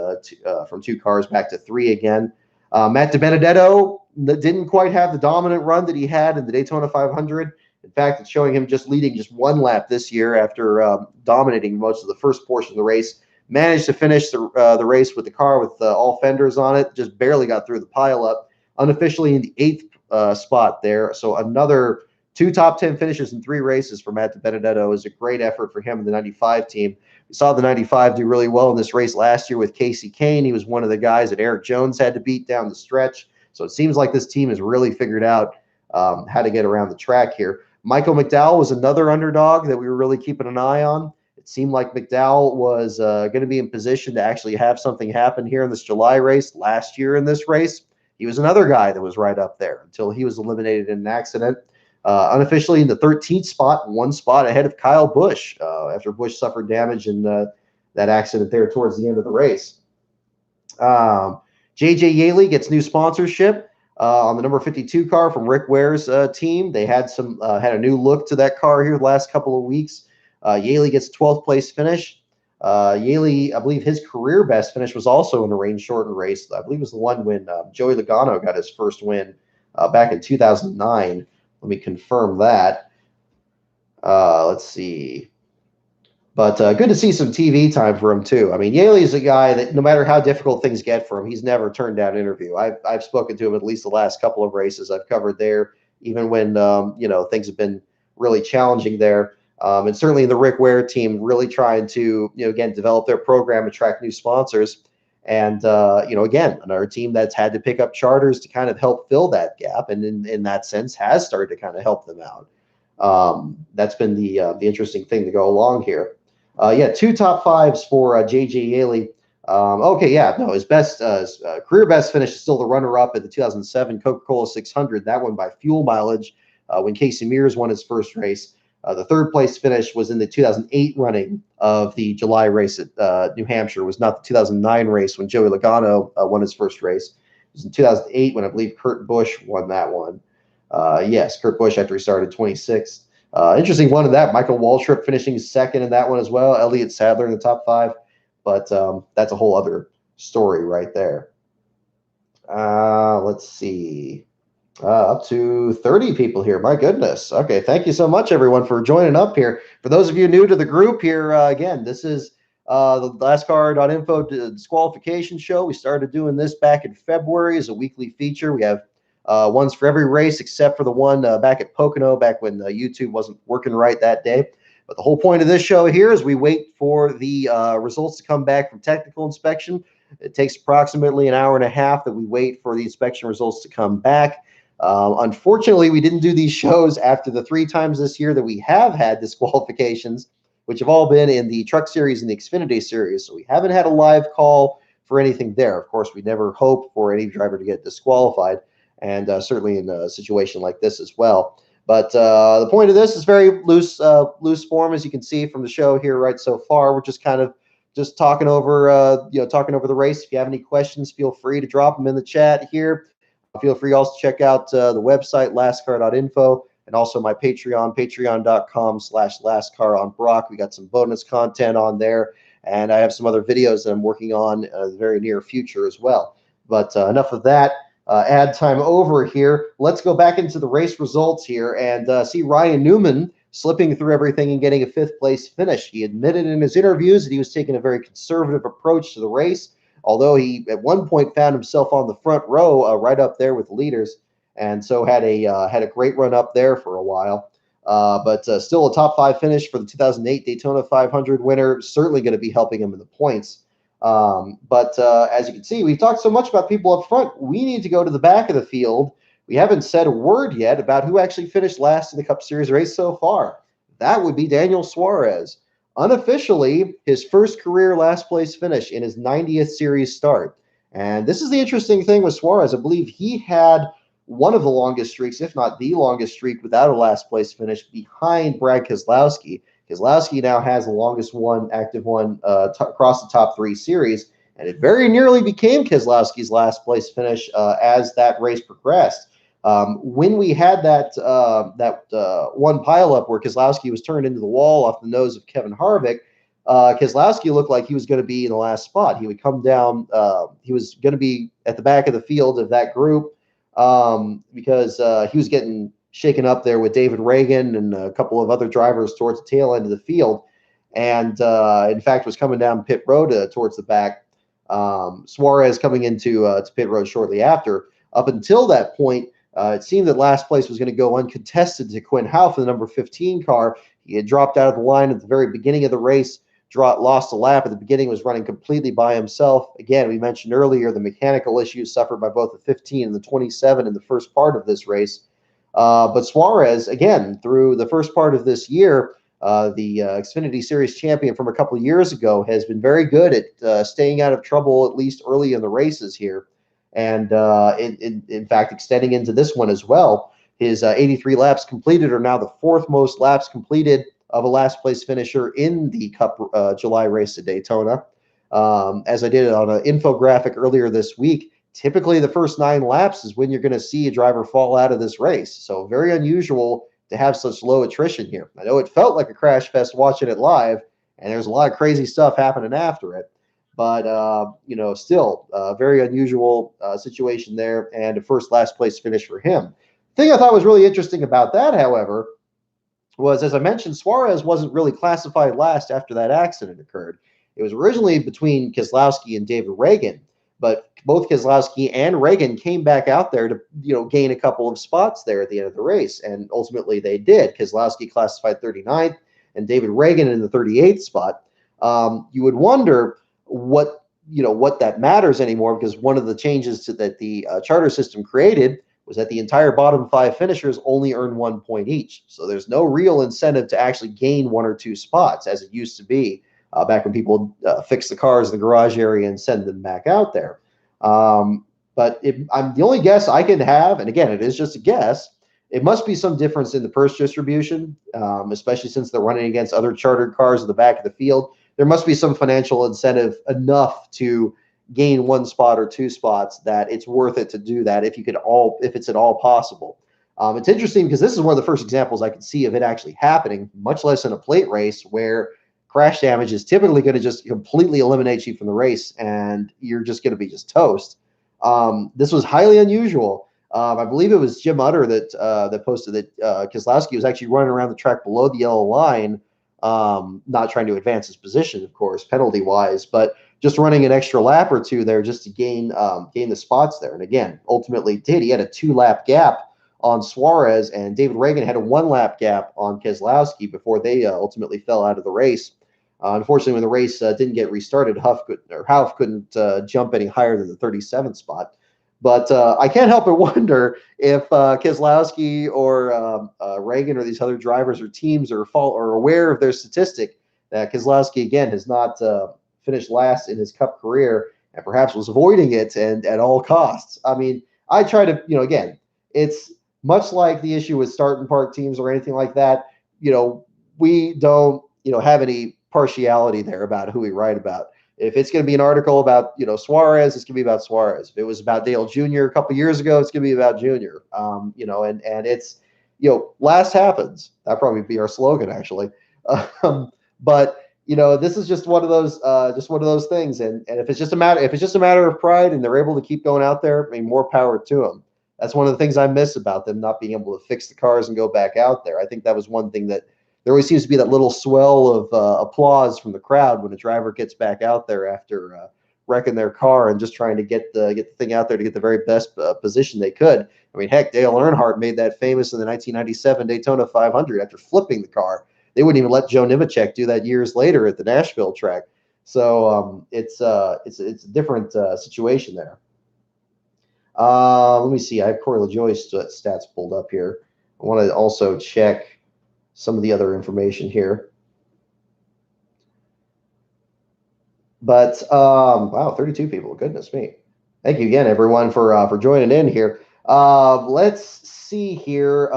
from 2 cars back to 3 again. Matt DiBenedetto didn't quite have the dominant run that he had in the Daytona 500. In fact, it's showing him just leading just 1 lap this year after dominating most of the first portion of the race. Managed to finish the race with the car with all fenders on it. Just barely got through the pileup. Unofficially in the 8th spot there. So another 2 top 10 finishes in 3 races for Matt DiBenedetto is a great effort for him and the 95 team. We saw the 95 do really well in this race last year with Casey Kane. He was one of the guys that Eric Jones had to beat down the stretch. So it seems like this team has really figured out how to get around the track here. Michael McDowell was another underdog that we were really keeping an eye on. It seemed like McDowell was going to be in position to actually have something happen here in this July race. Last year in this race, he was another guy that was right up there until he was eliminated in an accident. Unofficially in the 13th spot, 1 spot ahead of Kyle Busch after Busch suffered damage in that accident there towards the end of the race. J.J. Yaley gets new sponsorship on the number 52 car from Rick Ware's team. They had a new look to that car here the last couple of weeks. Yaley gets 12th place finish. Yaley, I believe his career best finish was also in a rain-shortened race. I believe it was the one when Joey Logano got his first win back in 2009. Let me confirm that. Let's see. But good to see some TV time for him, too. I mean, Yaley is a guy that no matter how difficult things get for him, he's never turned down an interview. I've spoken to him at least the last couple of races I've covered there, even when, things have been really challenging there. And certainly the Rick Ware team really trying to, again, develop their program, attract new sponsors. And, again, another team that's had to pick up charters to kind of help fill that gap. And in that sense has started to kind of help them out. That's been the interesting thing to go along here. 2 top 5s for J.J. Yaley. His best career best finish is still the runner-up at the 2007 Coca-Cola 600. That one by fuel mileage when Casey Mears won his first race. The 3rd place finish was in the 2008 running of the July race at New Hampshire. It was not the 2009 race when Joey Logano won his first race. It was in 2008 when I believe Kurt Busch won that one. Yes, Kurt Busch after he started 26th. Interesting one in that. Michael Waltrip finishing 2nd in that one as well. Elliott Sadler in the top 5. But that's a whole other story right there. Let's see. Up to 30 people here. My goodness. Okay, thank you so much, everyone, for joining up here. For those of you new to the group here, again, this is the LastCar.info disqualification show. We started doing this back in February as a weekly feature. We have ones for every race except for the one back at Pocono, back when YouTube wasn't working right that day. But the whole point of this show here is we wait for the results to come back from technical inspection. It takes approximately an hour and a half that we wait for the inspection results to come back. Unfortunately, we didn't do these shows after the 3 times this year that we have had disqualifications, which have all been in the Truck Series and the Xfinity Series. So we haven't had a live call for anything there. Of course, we never hope for any driver to get disqualified, and certainly in a situation like this as well. But the point of this is very loose form, as you can see from the show here right so far. We're just kind of talking over the race. If you have any questions, feel free to drop them in the chat here. Feel free also to check out the website, lastcar.info, and also my Patreon, patreon.com/lastcar on Brock. We got some bonus content on there, and I have some other videos that I'm working on in the very near future as well. But enough of that. Ad time over here. Let's go back into the race results here and see Ryan Newman slipping through everything and getting a 5th place finish. He admitted in his interviews that he was taking a very conservative approach to the race, although he at one point found himself on the front row right up there with the leaders, and so had a great run up there for a while. But still a top 5 finish for the 2008 Daytona 500 winner, certainly going to be helping him in the points. But as you can see, we've talked so much about people up front. We need to go to the back of the field. We haven't said a word yet about who actually finished last in the Cup Series race so far. That would be Daniel Suarez. Unofficially, his first career last place finish in his 90th series start. And this is the interesting thing with Suarez. I believe he had one of the longest streaks, if not the longest streak, without a last place finish behind Brad Keselowski. Keselowski now has the longest one, active one, across the top three series. And it very nearly became Keselowski's last place finish as that race progressed. When we had that one pileup where Keselowski was turned into the wall off the nose of Kevin Harvick, Keselowski looked like he was going to be in the last spot. He would come down. He was going to be at the back of the field of that group because he was getting shaken up there with David Reagan and a couple of other drivers towards the tail end of the field, and in fact was coming down pit road towards the back. Suarez coming into to pit road shortly after. Up until that point, it seemed that last place was going to go uncontested to Quinn Houff in the number 15 car. He had dropped out of the line at the very beginning of the race, lost a lap at the beginning, was running completely by himself. Again, we mentioned earlier the mechanical issues suffered by both the 15 and the 27 in the first part of this race. But Suarez, again, through the first part of this year, the Xfinity Series champion from a couple of years ago, has been very good at staying out of trouble, at least early in the races here. And in fact, extending into this one as well. His 83 laps completed are now the fourth most laps completed of a last place finisher in the Cup July race at Daytona. As I did on an infographic earlier this week, typically the first 9 laps is when you're going to see a driver fall out of this race. So very unusual to have such low attrition here. I know it felt like a crash fest watching it live, and there's a lot of crazy stuff happening after it. But, still a very unusual situation there, and a first last place finish for him. The thing I thought was really interesting about that, however, was, as I mentioned, Suarez wasn't really classified last after that accident occurred. It was originally between Keselowski and David Reagan, but both Keselowski and Reagan came back out there to, gain a couple of spots there at the end of the race, and ultimately they did. Keselowski classified 39th, and David Reagan in the 38th spot. You would wonder what that matters anymore, because one of the changes that the charter system created was that the entire bottom 5 finishers only earn 1 point each. So there's no real incentive to actually gain 1 or 2 spots, as it used to be back when people fix the cars in the garage area and send them back out there. But I'm the only guess I can have, and again, it is just a guess, it must be some difference in the purse distribution, especially since they're running against other chartered cars in the back of the field. There must be some financial incentive enough to gain 1 spot or 2 spots that it's worth it to do that if it's at all possible. It's interesting because this is one of the first examples I could see of it actually happening, much less in a plate race where crash damage is typically going to just completely eliminate you from the race and you're just going to be just toast. This was highly unusual. I believe it was Jim Utter that posted that Keselowski was actually running around the track below the yellow line, not trying to advance his position, of course, penalty-wise, but just running an extra lap or 2 there just to gain the spots there. And again, ultimately did. He had a 2-lap gap on Suarez, and David Reagan had a 1-lap gap on Keselowski before they ultimately fell out of the race. Unfortunately, when the race didn't get restarted, Houff couldn't jump any higher than the 37th spot. But I can't help but wonder if Keselowski or Reagan or these other drivers or teams are aware of their statistic that Keselowski, again, has not finished last in his Cup career and perhaps was avoiding it and at all costs. I mean, I try to, again, it's much like the issue with start and park teams or anything like that. We don't, have any partiality there about who we write about. If it's going to be an article about, Suarez, it's going to be about Suarez. If it was about Dale Jr. a couple of years ago, it's going to be about Jr. And it's, last happens. That'd probably be our slogan, actually. But this is just one of those things. And if it's just a matter of pride and they're able to keep going out there, I mean, more power to them. That's one of the things I miss about them not being able to fix the cars and go back out there. I think that was one thing that there always seems to be that little swell of applause from the crowd when a driver gets back out there after wrecking their car and just trying to get the thing out there to get the very best position they could. I mean, heck, Dale Earnhardt made that famous in the 1997 Daytona 500 after flipping the car. They wouldn't even let Joe Nemechek do that years later at the Nashville track. So it's a different situation there. Let me see. I have Corey LaJoie's stats pulled up here. I want to also check some of the other information here. But wow, 32 people. Goodness me. Thank you again, everyone, for joining in here. Let's see here.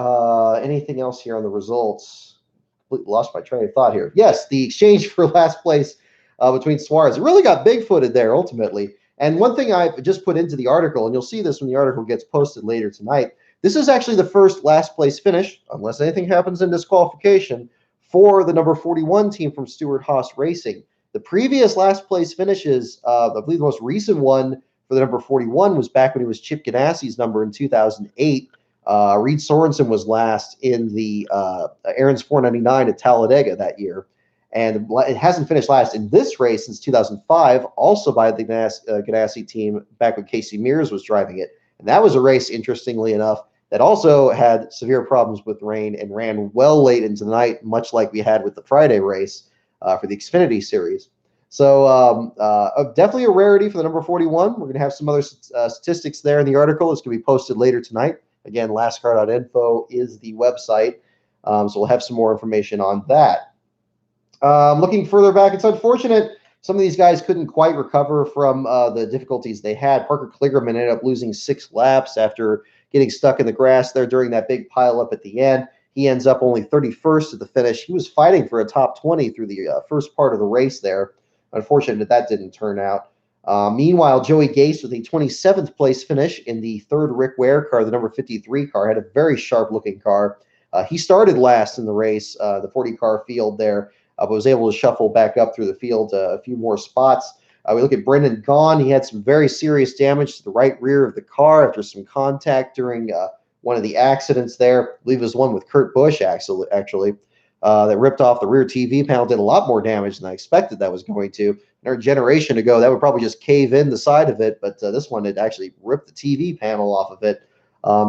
Anything else here on the results? Completely lost my train of thought here. Yes, the exchange for last place between Suarez. It really got big-footed there ultimately. And one thing I just put into the article, and you'll see this when the article gets posted later tonight, this is actually the first last place finish, unless anything happens in disqualification, for the number 41 team from Stewart-Haas Racing. The previous last place finishes, I believe the most recent one for the number 41 was back when he was Chip Ganassi's number in 2008. Reed Sorensen was last in the Aaron's 499 at Talladega that year. And it hasn't finished last in this race since 2005, also by the Ganassi team back when Casey Mears was driving it. And that was a race, interestingly enough, that also had severe problems with rain and ran well late into the night, much like we had with the Friday race for the Xfinity Series. So definitely a rarity for the number 41. We're going to have some other statistics there in the article. It's going to be posted later tonight. Again, lastcar.info is the website. So we'll have some more information on that. Looking further back, it's unfortunate some of these guys couldn't quite recover from the difficulties they had. Parker Kligerman ended up losing 6 laps after getting stuck in the grass there during that big pileup at the end. He ends up only 31st at the finish. He was fighting for a top 20 through the first part of the race there. Unfortunate that didn't turn out. Meanwhile, Joey Gase with a 27th place finish in the third Rick Ware car, the number 53 car, had a very sharp-looking car. He started last in the race, the 40-car field there, but was able to shuffle back up through the field a few more spots. We look at Brendan Gaughan. He had some very serious damage to the right rear of the car after some contact during one of the accidents there. I believe it was one with Kurt Busch, actually, that ripped off the rear TV panel, did a lot more damage than I expected that was going to. A generation ago, that would probably just cave in the side of it, but this one had actually ripped the TV panel off of it.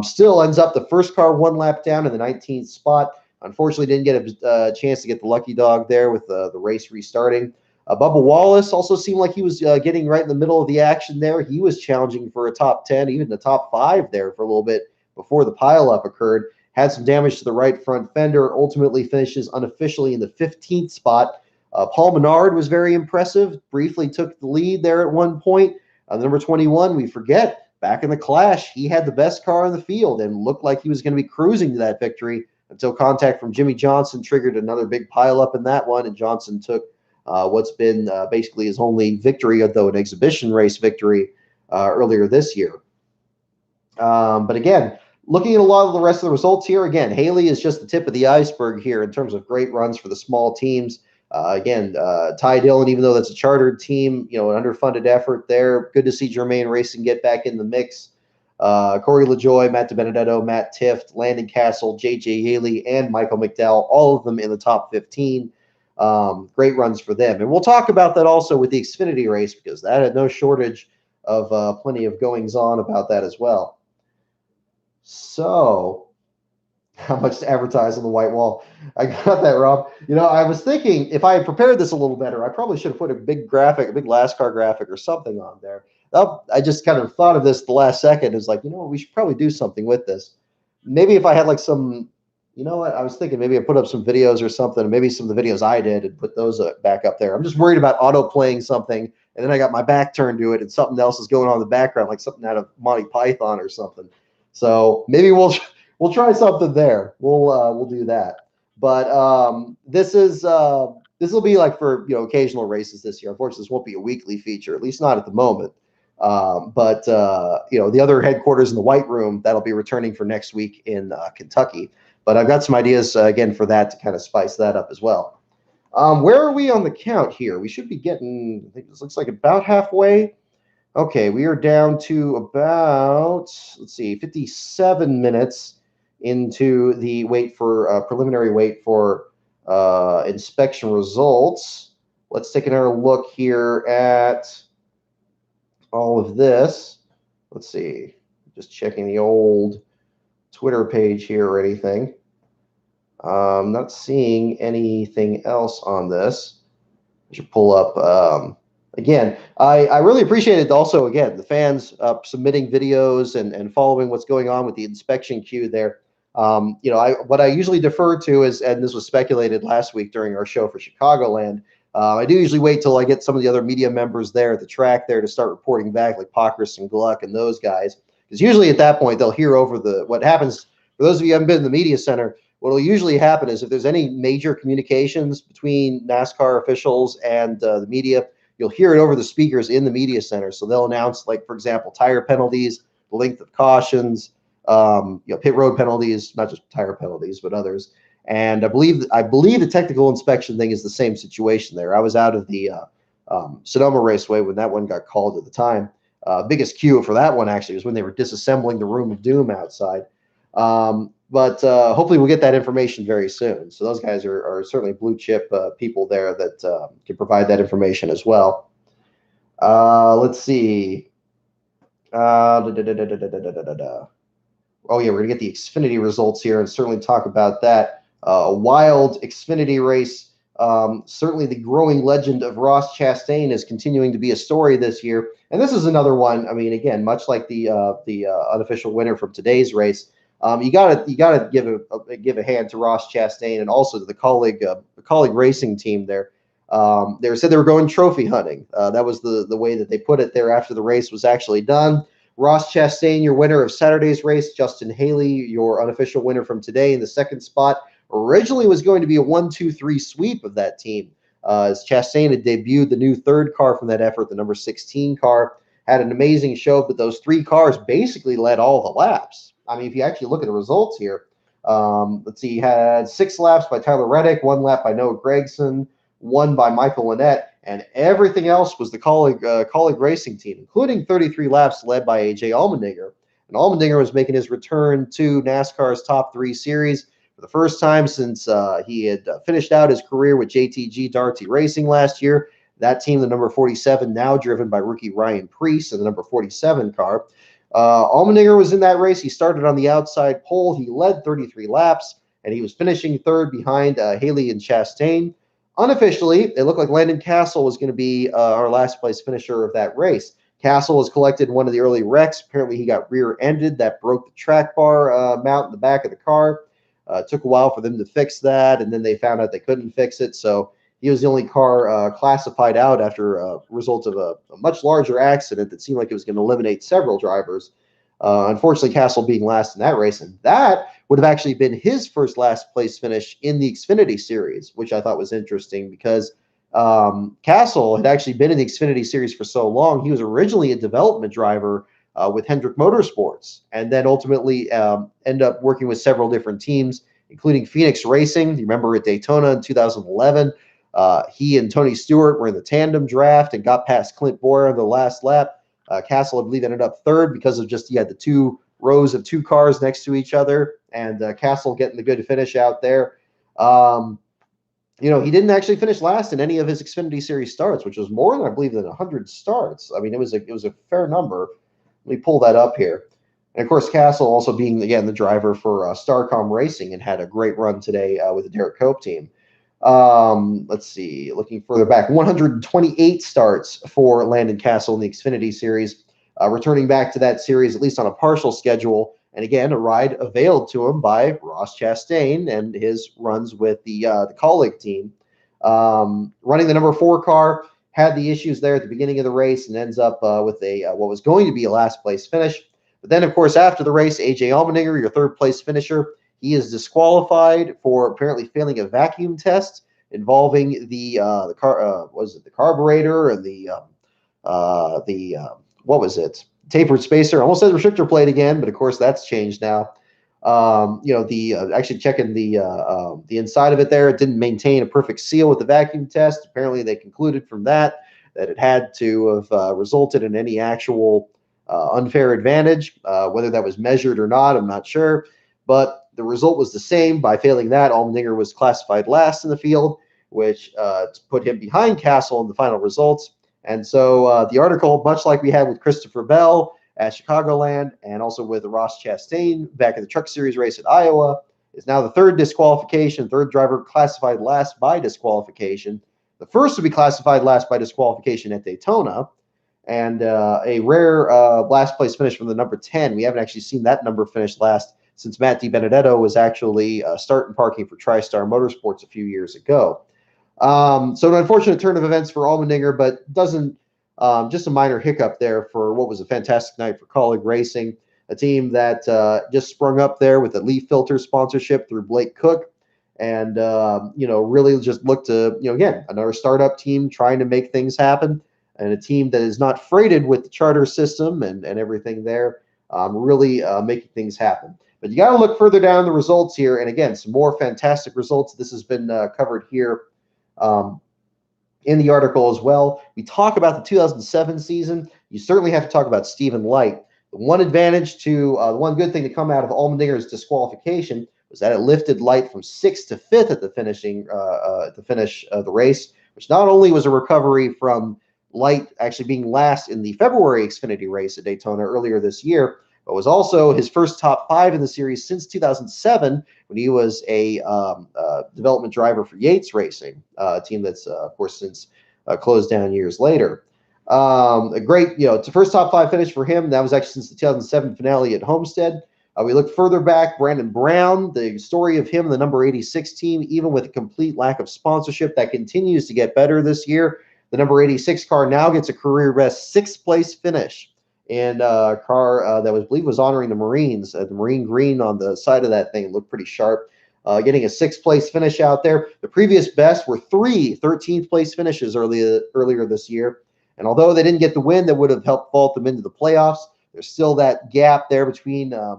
Still ends up the first car 1 lap down in the 19th spot. Unfortunately, didn't get a chance to get the lucky dog there with the race restarting. Bubba Wallace also seemed like he was getting right in the middle of the action there. He was challenging for a top 10, even the top 5 there for a little bit before the pileup occurred. Had some damage to the right front fender, ultimately finishes unofficially in the 15th spot. Paul Menard was very impressive, briefly took the lead there at one point. The number 21, we forget, back in the Clash, he had the best car in the field and looked like he was going to be cruising to that victory until contact from Jimmy Johnson triggered another big pileup in that one, and Johnson took what's been basically his only victory, though an exhibition race victory earlier this year. But again, looking at a lot of the rest of the results here, again, Haley is just the tip of the iceberg here in terms of great runs for the small teams. Again, Ty Dillon, even though that's a chartered team, an underfunded effort there. Good to see Germain Racing get back in the mix. Corey LaJoie, Matt DiBenedetto, Matt Tift, Landon Castle, J.J. Haley, and Michael McDowell, all of them in the top 15. Great runs for them. And we'll talk about that also with the Xfinity race because that had no shortage of plenty of goings-on about that as well. So, how much to advertise on the white wall? I got that, Rob. I was thinking if I had prepared this a little better, I probably should have put a big graphic, a big LASCAR graphic or something on there. I just kind of thought of this the last second. It's like, we should probably do something with this. Maybe if I had like some, what? I was thinking maybe I put up some videos or something, maybe some of the videos I did and put those back up there. I'm just worried about auto playing something and then I got my back turned to it and something else is going on in the background, like something out of Monty Python or something. So maybe we'll try something there. We'll do that. But this will be like for occasional races this year. Unfortunately, this won't be a weekly feature, at least not at the moment. But the other headquarters in the White Room, that'll be returning for next week in Kentucky. But I've got some ideas again for that to kind of spice that up as well. Where are we on the count here? We should be getting, I think this looks like about halfway. Okay, we are down to about, 57 minutes into the preliminary wait for inspection results. Let's take another look here at all of this. Let's see, just checking the old Twitter page here or anything. Not seeing anything else on this. I should pull up. Again, I really appreciate it also, again, the fans submitting videos and following what's going on with the inspection queue there. What I usually defer to is, and this was speculated last week during our show for Chicagoland. I do usually wait till I get some of the other media members there at the track there to start reporting back, like Pockris and Gluck and those guys, because usually at that point they'll hear over what happens. For those of you who haven't been in the media center, what will usually happen is if there's any major communications between NASCAR officials and the media, you'll hear it over the speakers in the media center. So they'll announce, like, for example, tire penalties, the length of cautions, pit road penalties, not just tire penalties, but others. And I believe the technical inspection thing is the same situation there. I was out of the Sonoma Raceway when that one got called at the time. Biggest cue for that one actually was when they were disassembling the Room of Doom outside. But hopefully we'll get that information very soon. So those guys are certainly blue chip people there that can provide that information as well. Let's see. Oh yeah, we're gonna get the Xfinity results here and certainly talk about that. A wild Xfinity race. Certainly the growing legend of Ross Chastain is continuing to be a story this year. And this is another one. I mean, again, much like the unofficial winner from today's race, you gotta give a hand to Ross Chastain and also to the colleague racing team there. They said they were going trophy hunting. That was the way that they put it there after the race was actually done. Ross Chastain, your winner of Saturday's race. Justin Haley, your unofficial winner from today in the second spot. Originally was going to be a 1-2-3 sweep of that team. As Chastain had debuted the new third car from that effort, the number 16 car, had an amazing show, but those three cars basically led all the laps. I mean, if you actually look at the results here, let's see, he had 6 laps by Tyler Reddick, 1 lap by Noah Gragson, 1 by Michael Lynette, and everything else was the colleague racing team, including 33 laps led by AJ Allmendinger. And Allmendinger was making his return to NASCAR's top 3 series for the first time since he had finished out his career with JTG Darty Racing last year. That team, the number 47, now driven by rookie Ryan Preece in the number 47 car. Allmendinger was in that race. He started on the outside pole. He led 33 laps, and he was finishing third behind Haley and Chastain. Unofficially, it looked like Landon Castle was going to be our last place finisher of that race. Castle was collected in one of the early wrecks. Apparently, he got rear-ended. That broke the track bar mount in the back of the car. It took a while for them to fix that, and then they found out they couldn't fix it. So he was the only car classified out after a result of a much larger accident that seemed like it was going to eliminate several drivers. Unfortunately, Castle being last in that race, and that would have actually been his first last place finish in the Xfinity Series, which I thought was interesting because Castle had actually been in the Xfinity Series for so long. He was originally a development driver with Hendrick Motorsports, and then ultimately ended up working with several different teams, including Phoenix Racing. You remember at Daytona in 2011, he and Tony Stewart were in the tandem draft and got past Clint Boyer on the last lap. Castle, I believe, ended up third because of just he had the 2 rows of 2 cars next to each other, and Castle getting the good finish out there. He didn't actually finish last in any of his Xfinity Series starts, which was more than, I believe, than 100 starts. I mean, it was a fair number. Let me pull that up here. And of course, Castle also being, again, the driver for Starcom Racing and had a great run today with the Derek Cope team. Let's see, looking further back, 128 starts for Landon Castle in the Xfinity Series, returning back to that series at least on a partial schedule. And again, a ride availed to him by Ross Chastain and his runs with the colleague team. Running the number 4 car, had the issues there at the beginning of the race and ends up with what was going to be a last place finish. But then, of course, after the race, AJ Allmendinger, your third place finisher, he is disqualified for apparently failing a vacuum test involving the carburetor and what was it? Tapered spacer. Almost said restrictor plate again, but of course that's changed now. Actually checking the inside of it there, it didn't maintain a perfect seal with the vacuum test. Apparently, they concluded from that it had to have resulted in any actual unfair advantage. Whether that was measured or not, I'm not sure. But the result was the same. By failing that, Allmendinger was classified last in the field, which put him behind Castle in the final results. And so the article, much like we had with Christopher Bell at Chicagoland and also with Ross Chastain back in the Truck Series race at Iowa, is now the third disqualification, third driver classified last by disqualification. The first to be classified last by disqualification at Daytona, and a rare last place finish from the number 10. We haven't actually seen that number finish last since Matt DiBenedetto was actually starting parking for TriStar Motorsports a few years ago. So an unfortunate turn of events for Allmendinger, but doesn't just a minor hiccup there for what was a fantastic night for Colleague Racing, a team that just sprung up there with a leaf filter sponsorship through Blake Cook, and really just looked to again another startup team trying to make things happen, and a team that is not freighted with the charter system and everything there, really making things happen. But you got to look further down the results here, and again, some more fantastic results. This has been covered here in the article as well. We talk about the 2007 season. You certainly have to talk about Stephen Light. The one advantage to the one good thing to come out of Allmendinger's disqualification was that it lifted Light from 6th to 5th at the finish of the race, which not only was a recovery from Light actually being last in the February Xfinity race at Daytona earlier this year, but was also his first top 5 in the series since 2007 when he was a development driver for Yates Racing, a team that's, of course, since closed down years later. A great, it's a first top 5 finish for him. That was actually since the 2007 finale at Homestead. We look further back, Brandon Brown, the story of him, the number 86 team, even with a complete lack of sponsorship, that continues to get better this year. The number 86 car now gets a career best 6th place finish in a car that was, I believe, was honoring the Marines. The Marine green on the side of that thing looked pretty sharp. Getting a 6th place finish out there. The previous best were 3 13th place finishes earlier this year. And although they didn't get the win that would have helped vault them into the playoffs, there's still that gap there between a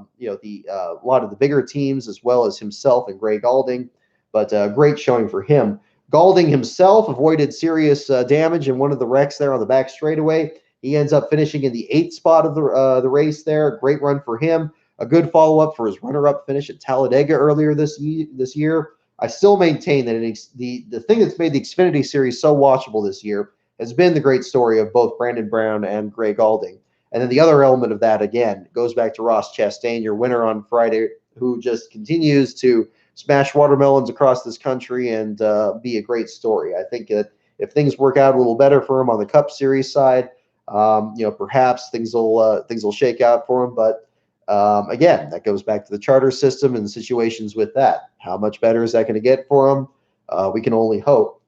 lot of the bigger teams as well as himself and Gray Galding. But great showing for him. Galding himself avoided serious damage in one of the wrecks there on the back straightaway. He ends up finishing in the 8th spot of the race there. Great run for him. A good follow-up for his runner-up finish at Talladega earlier this year. I still maintain that the thing that's made the Xfinity Series so watchable this year has been the great story of both Brandon Brown and Gray Galding. And then the other element of that, again, goes back to Ross Chastain, your winner on Friday, who just continues to smash watermelons across this country and be a great story. I think that if things work out a little better for him on the Cup Series side, perhaps things will shake out for him. But again, that goes back to the charter system and the situations with that. How much better is that going to get for him? We can only hope.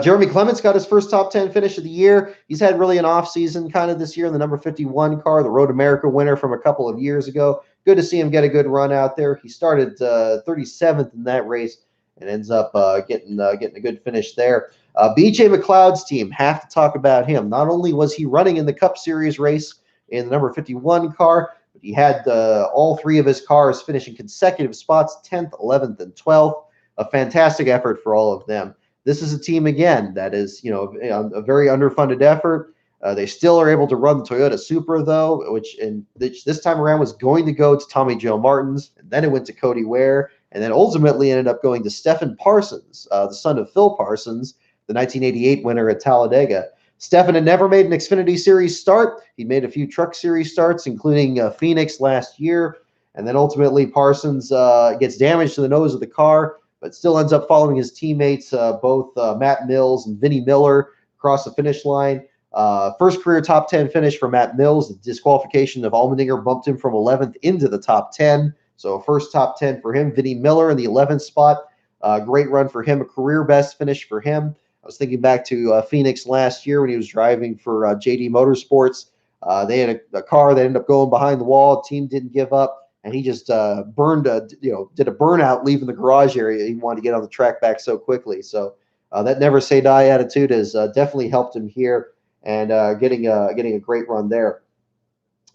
Jeremy Clements got his first top 10 finish of the year. He's had really an off season kind of this year in the number 51 car, the Road America winner from a couple of years ago. Good to see him get a good run out there. He started 37th in that race and ends up getting a good finish there. BJ McLeod's team, have to talk about him. Not only was he running in the Cup Series race in the number 51 car, but he had all 3 of his cars finishing consecutive spots, 10th, 11th, and 12th. A fantastic effort for all of them. This is a team, again, that is, a very underfunded effort. They still are able to run the Toyota Supra, though, which this time around was going to go to Tommy Joe Martins, and then it went to Cody Ware, and then ultimately ended up going to Stephen Parsons, the son of Phil Parsons, the 1988 winner at Talladega. Stephen had never made an Xfinity Series start. He made a few Truck Series starts, including Phoenix last year, and then ultimately Parsons gets damage to the nose of the car, but still ends up following his teammates, both Matt Mills and Vinnie Miller, across the finish line. First career top 10 finish for Matt Mills. The disqualification of Allmendinger bumped him from 11th into the top 10. So first top 10 for him. Vinnie Miller in the 11th spot. Great run for him. A career best finish for him. I was thinking back to Phoenix last year when he was driving for JD Motorsports. They had a car that ended up going behind the wall. Team didn't give up. And he just did a burnout leaving the garage area. He wanted to get on the track back so quickly. So that never say die attitude has definitely helped him here and getting a great run there.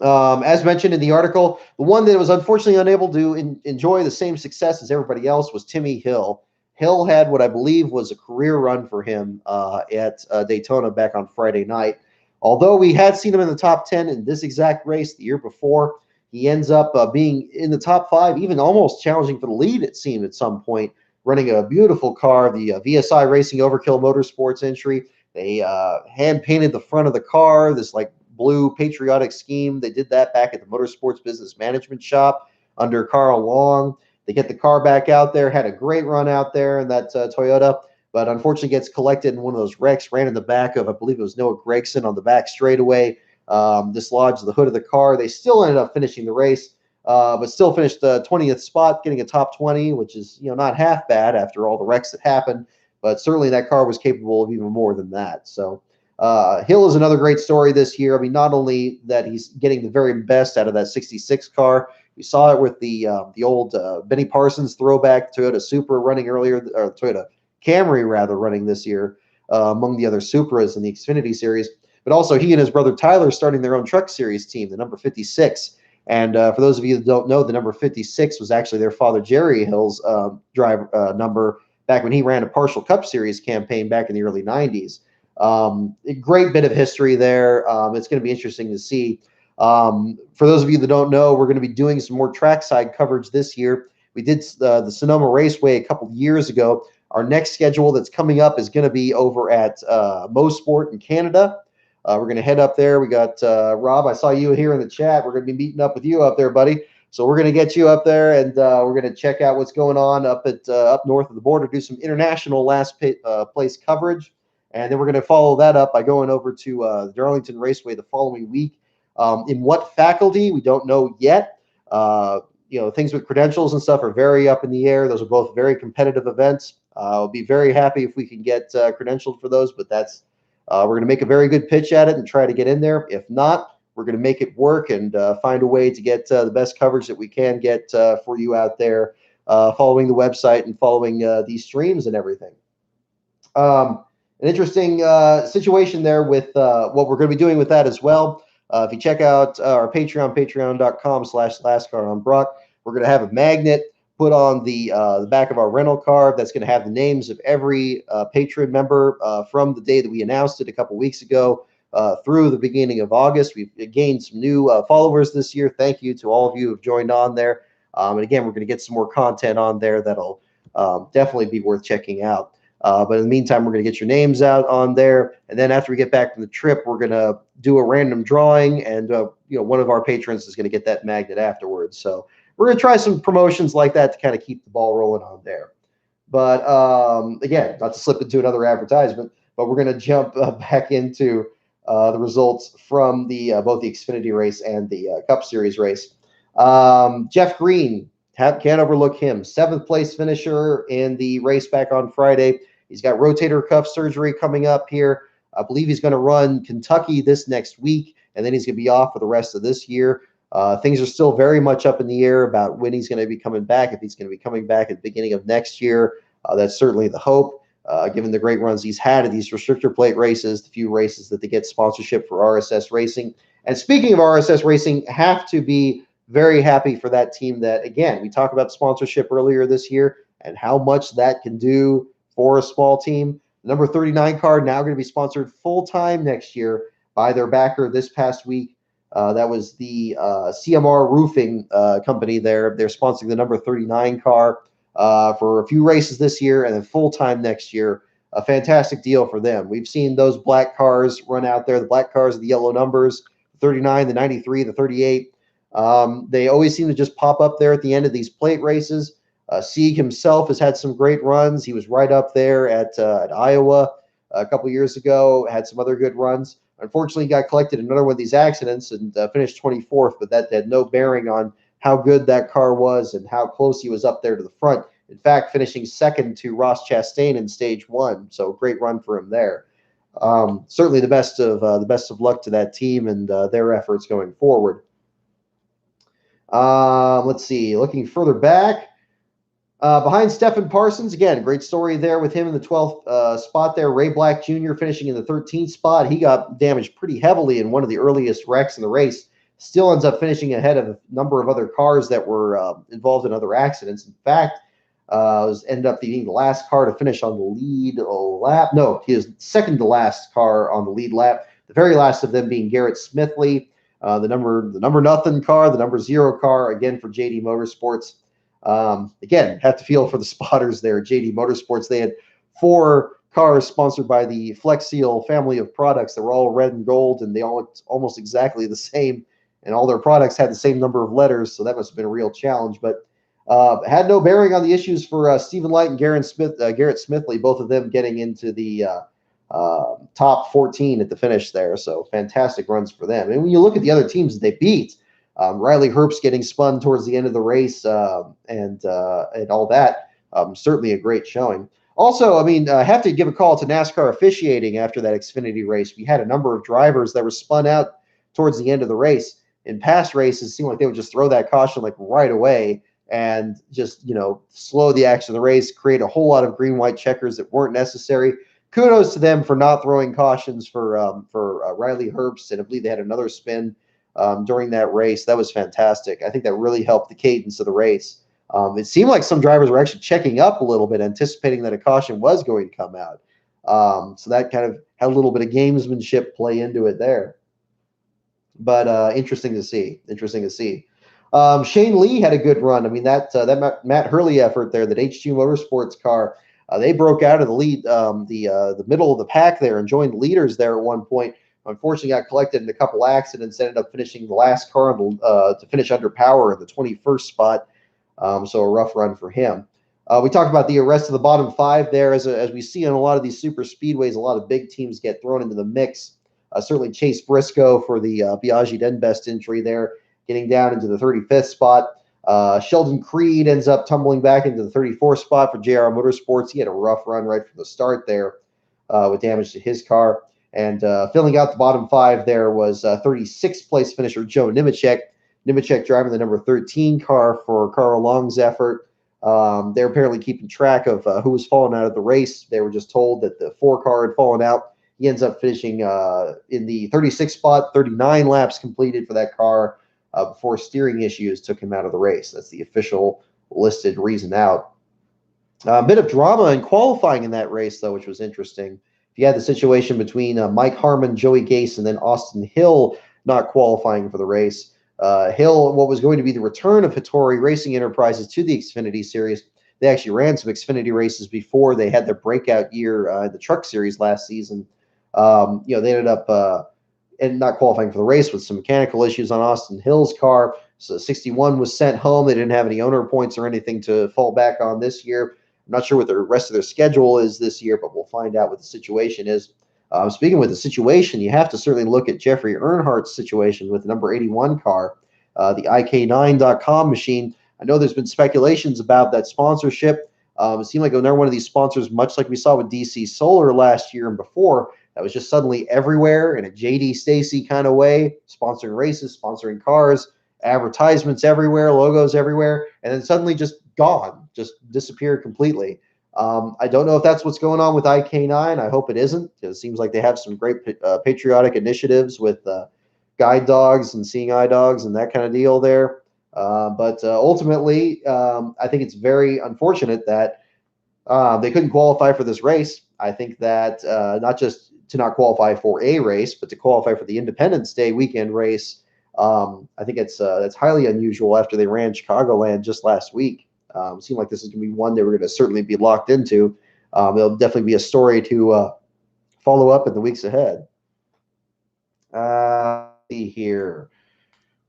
As mentioned in the article, the one that was unfortunately unable to enjoy the same success as everybody else was Timmy Hill. Hill had what I believe was a career run for him at Daytona back on Friday night. Although we had seen him in the top 10 in this exact race the year before, he ends up being in the top 5, even almost challenging for the lead, it seemed, at some point, running a beautiful car, the VSI Racing Overkill Motorsports entry. They hand-painted the front of the car, this like blue patriotic scheme. They did that back at the Motorsports Business Management Shop under Carl Long. They get the car back out there, had a great run out there in that Toyota, but unfortunately gets collected in one of those wrecks, ran in the back of, I believe it was Noah Gragson on the back straightaway. Dislodged the hood of the car. They still ended up finishing the race. but still finished 20th spot, getting a top 20, which is not half bad after all the wrecks that happened. But certainly that car was capable of even more than that. So Hill is another great story this year. I mean, not only that he's getting the very best out of that 66 car. We saw it with the old Benny Parsons throwback Toyota Supra running earlier, or Toyota Camry rather running this year among the other Supras in the Xfinity Series. But also he and his brother Tyler starting their own Truck Series team, the number 56. And for those of you that don't know, the number 56 was actually their father Jerry Hill's number back when he ran a partial Cup Series campaign back in the early 90s. A great bit of history there. It's going to be interesting to see. For those of you that don't know, we're going to be doing some more trackside coverage this year. We did the Sonoma Raceway a couple years ago. Our next schedule that's coming up is going to be over at Mosport in Canada. We're going to head up there. We got Rob. I saw you here in the chat. We're going to be meeting up with you up there, buddy. So we're going to get you up there, and we're going to check out what's going on up north of the border. Do some international last place coverage, and then we're going to follow that up by going over to the Darlington Raceway the following week. In what faculty, we don't know yet. Things with credentials and stuff are very up in the air. Those are both very competitive events. I'll be very happy if we can get credentialed for those, but that's we're going to make a very good pitch at it and try to get in there. If not, we're going to make it work and find a way to get the best coverage that we can get for you out there, following the website and following these streams and everything. An interesting situation there with what we're going to be doing with that as well. If you check out our Patreon, patreon.com/LastCarOnBrock, we're going to have a magnet put on the back of our rental car that's going to have the names of every Patreon member from the day that we announced it a couple weeks ago through the beginning of August. We've gained some new followers this year. Thank you to all of you who have joined on there. And again, we're going to get some more content on there that'll definitely be worth checking out. But in the meantime, we're going to get your names out on there. And then after we get back from the trip, we're going to do a random drawing. And, one of our patrons is going to get that magnet afterwards. So we're going to try some promotions like that to kind of keep the ball rolling on there. But again, not to slip into another advertisement, but we're going to jump back into the results from both the Xfinity race and the Cup Series race. Jeff Green, can't overlook him. 7th place finisher in the race back on Friday. He's got rotator cuff surgery coming up here. I believe he's going to run Kentucky this next week, and then he's going to be off for the rest of this year. Things are still very much up in the air about when he's going to be coming back. If he's going to be coming back at the beginning of next year, that's certainly the hope, given the great runs he's had at these restrictor plate races, the few races that they get sponsorship for RSS Racing. And speaking of RSS Racing, have to be very happy for that team that, again, we talked about sponsorship earlier this year and how much that can do for a small team. The number 39 car now going to be sponsored full-time next year by their backer this past week. That was the CMR Roofing company there. They're sponsoring the number 39 car for a few races this year and then full-time next year. A fantastic deal for them. We've seen those black cars run out there, the black cars, the yellow numbers, the 39, the 93, the 38. They always seem to just pop up there at the end of these plate races. Sieg himself has had some great runs. He was right up there at Iowa a couple years ago, had some other good runs. Unfortunately, he got collected in another one of these accidents and finished 24th, but that had no bearing on how good that car was and how close he was up there to the front. In fact, finishing second to Ross Chastain in stage 1. So great run for him there. Certainly the best of luck to that team and their efforts going forward. Let's see, looking further back, behind Stephen Parsons, again, great story there with him in the 12th spot there. Ray Black Jr. finishing in the 13th spot. He got damaged pretty heavily in one of the earliest wrecks in the race. Still ends up finishing ahead of a number of other cars that were involved in other accidents. In fact, ended up being the last car to finish on the lead lap. No, he was second to last car on the lead lap. The very last of them being Garrett Smithley. The number nothing car, the number 0 car, again for JD Motorsports. Again, have to feel for the spotters there at JD Motorsports. They had 4 cars sponsored by the Flex Seal family of products that were all red and gold, and they all looked almost exactly the same, and all their products had the same number of letters, so that must have been a real challenge. But had no bearing on the issues for Stephen Light and Garrett Smithley, both of them getting into the top 14 at the finish there. So fantastic runs for them. And when you look at the other teams that they beat, Riley Herbst getting spun towards the end of the race and all that. Certainly a great showing. Also, I mean, I have to give a call to NASCAR officiating after that Xfinity race. We had a number of drivers that were spun out towards the end of the race. In past races, it seemed like they would just throw that caution like right away and just, slow the action of the race, create a whole lot of green-white checkers that weren't necessary. Kudos to them for not throwing cautions for Riley Herbst, and I believe they had another spin during that race. That was fantastic. I think that really helped the cadence of the race. It seemed like some drivers were actually checking up a little bit, anticipating that a caution was going to come out. So that kind of had a little bit of gamesmanship play into it there. But interesting to see. Interesting to see. Shane Lee had a good run. I mean, that Matt Hurley effort there, that H2 Motorsports car, they broke out of the lead, the middle of the pack there, and joined leaders there at one point. Unfortunately, got collected in a couple accidents. Ended up finishing the last car to finish under power in the 21st spot. So a rough run for him. We talked about the rest of the bottom five there. As we see on a lot of these super speedways, a lot of big teams get thrown into the mix. Certainly Chase Briscoe for the Biaggi Denbest entry there, getting down into the 35th spot. Sheldon Creed ends up tumbling back into the 34th spot for JR Motorsports. He had a rough run right from the start there with damage to his car. And filling out the bottom five there was 36th place finisher Joe Nemechek. Nemechek driving the number 13 car for Carl Long's effort. They're apparently keeping track of who was falling out of the race. They were just told that the 4 car had fallen out. He ends up finishing in the 36th spot, 39 laps completed for that car before steering issues took him out of the race. That's the official listed reason out. A bit of drama in qualifying in that race, though, which was interesting. You had the situation between Mike Harmon, Joey Gase, and then Austin Hill not qualifying for the race. Hill, what was going to be the return of Hattori Racing Enterprises to the Xfinity Series, they actually ran some Xfinity races before they had their breakout year in the Truck Series last season. They ended up and not qualifying for the race with some mechanical issues on Austin Hill's car. So 61 was sent home. They didn't have any owner points or anything to fall back on this year. I'm not sure what the rest of their schedule is this year, but we'll find out what the situation is. Speaking with the situation, you have to certainly look at Jeffrey Earnhardt's situation with the number 81 car, the IK9.com machine. I know there's been speculations about that sponsorship. It seemed like another one of these sponsors, much like we saw with DC Solar last year and before, that was just suddenly everywhere in a JD Stacy kind of way, sponsoring races, sponsoring cars, advertisements everywhere, logos everywhere, and then suddenly just gone, just disappeared completely. I don't know if that's what's going on with IK9. I hope it isn't, because it seems like they have some great patriotic initiatives with guide dogs and seeing eye dogs and that kind of deal there. But ultimately, I think it's very unfortunate that they couldn't qualify for this race. I think that not just to not qualify for a race, but to qualify for the Independence Day weekend race, I think that's highly unusual after they ran Chicagoland just last week. Seemed like this is going to be one they were going to certainly be locked into. It'll definitely be a story to follow up in the weeks ahead. Let's see here.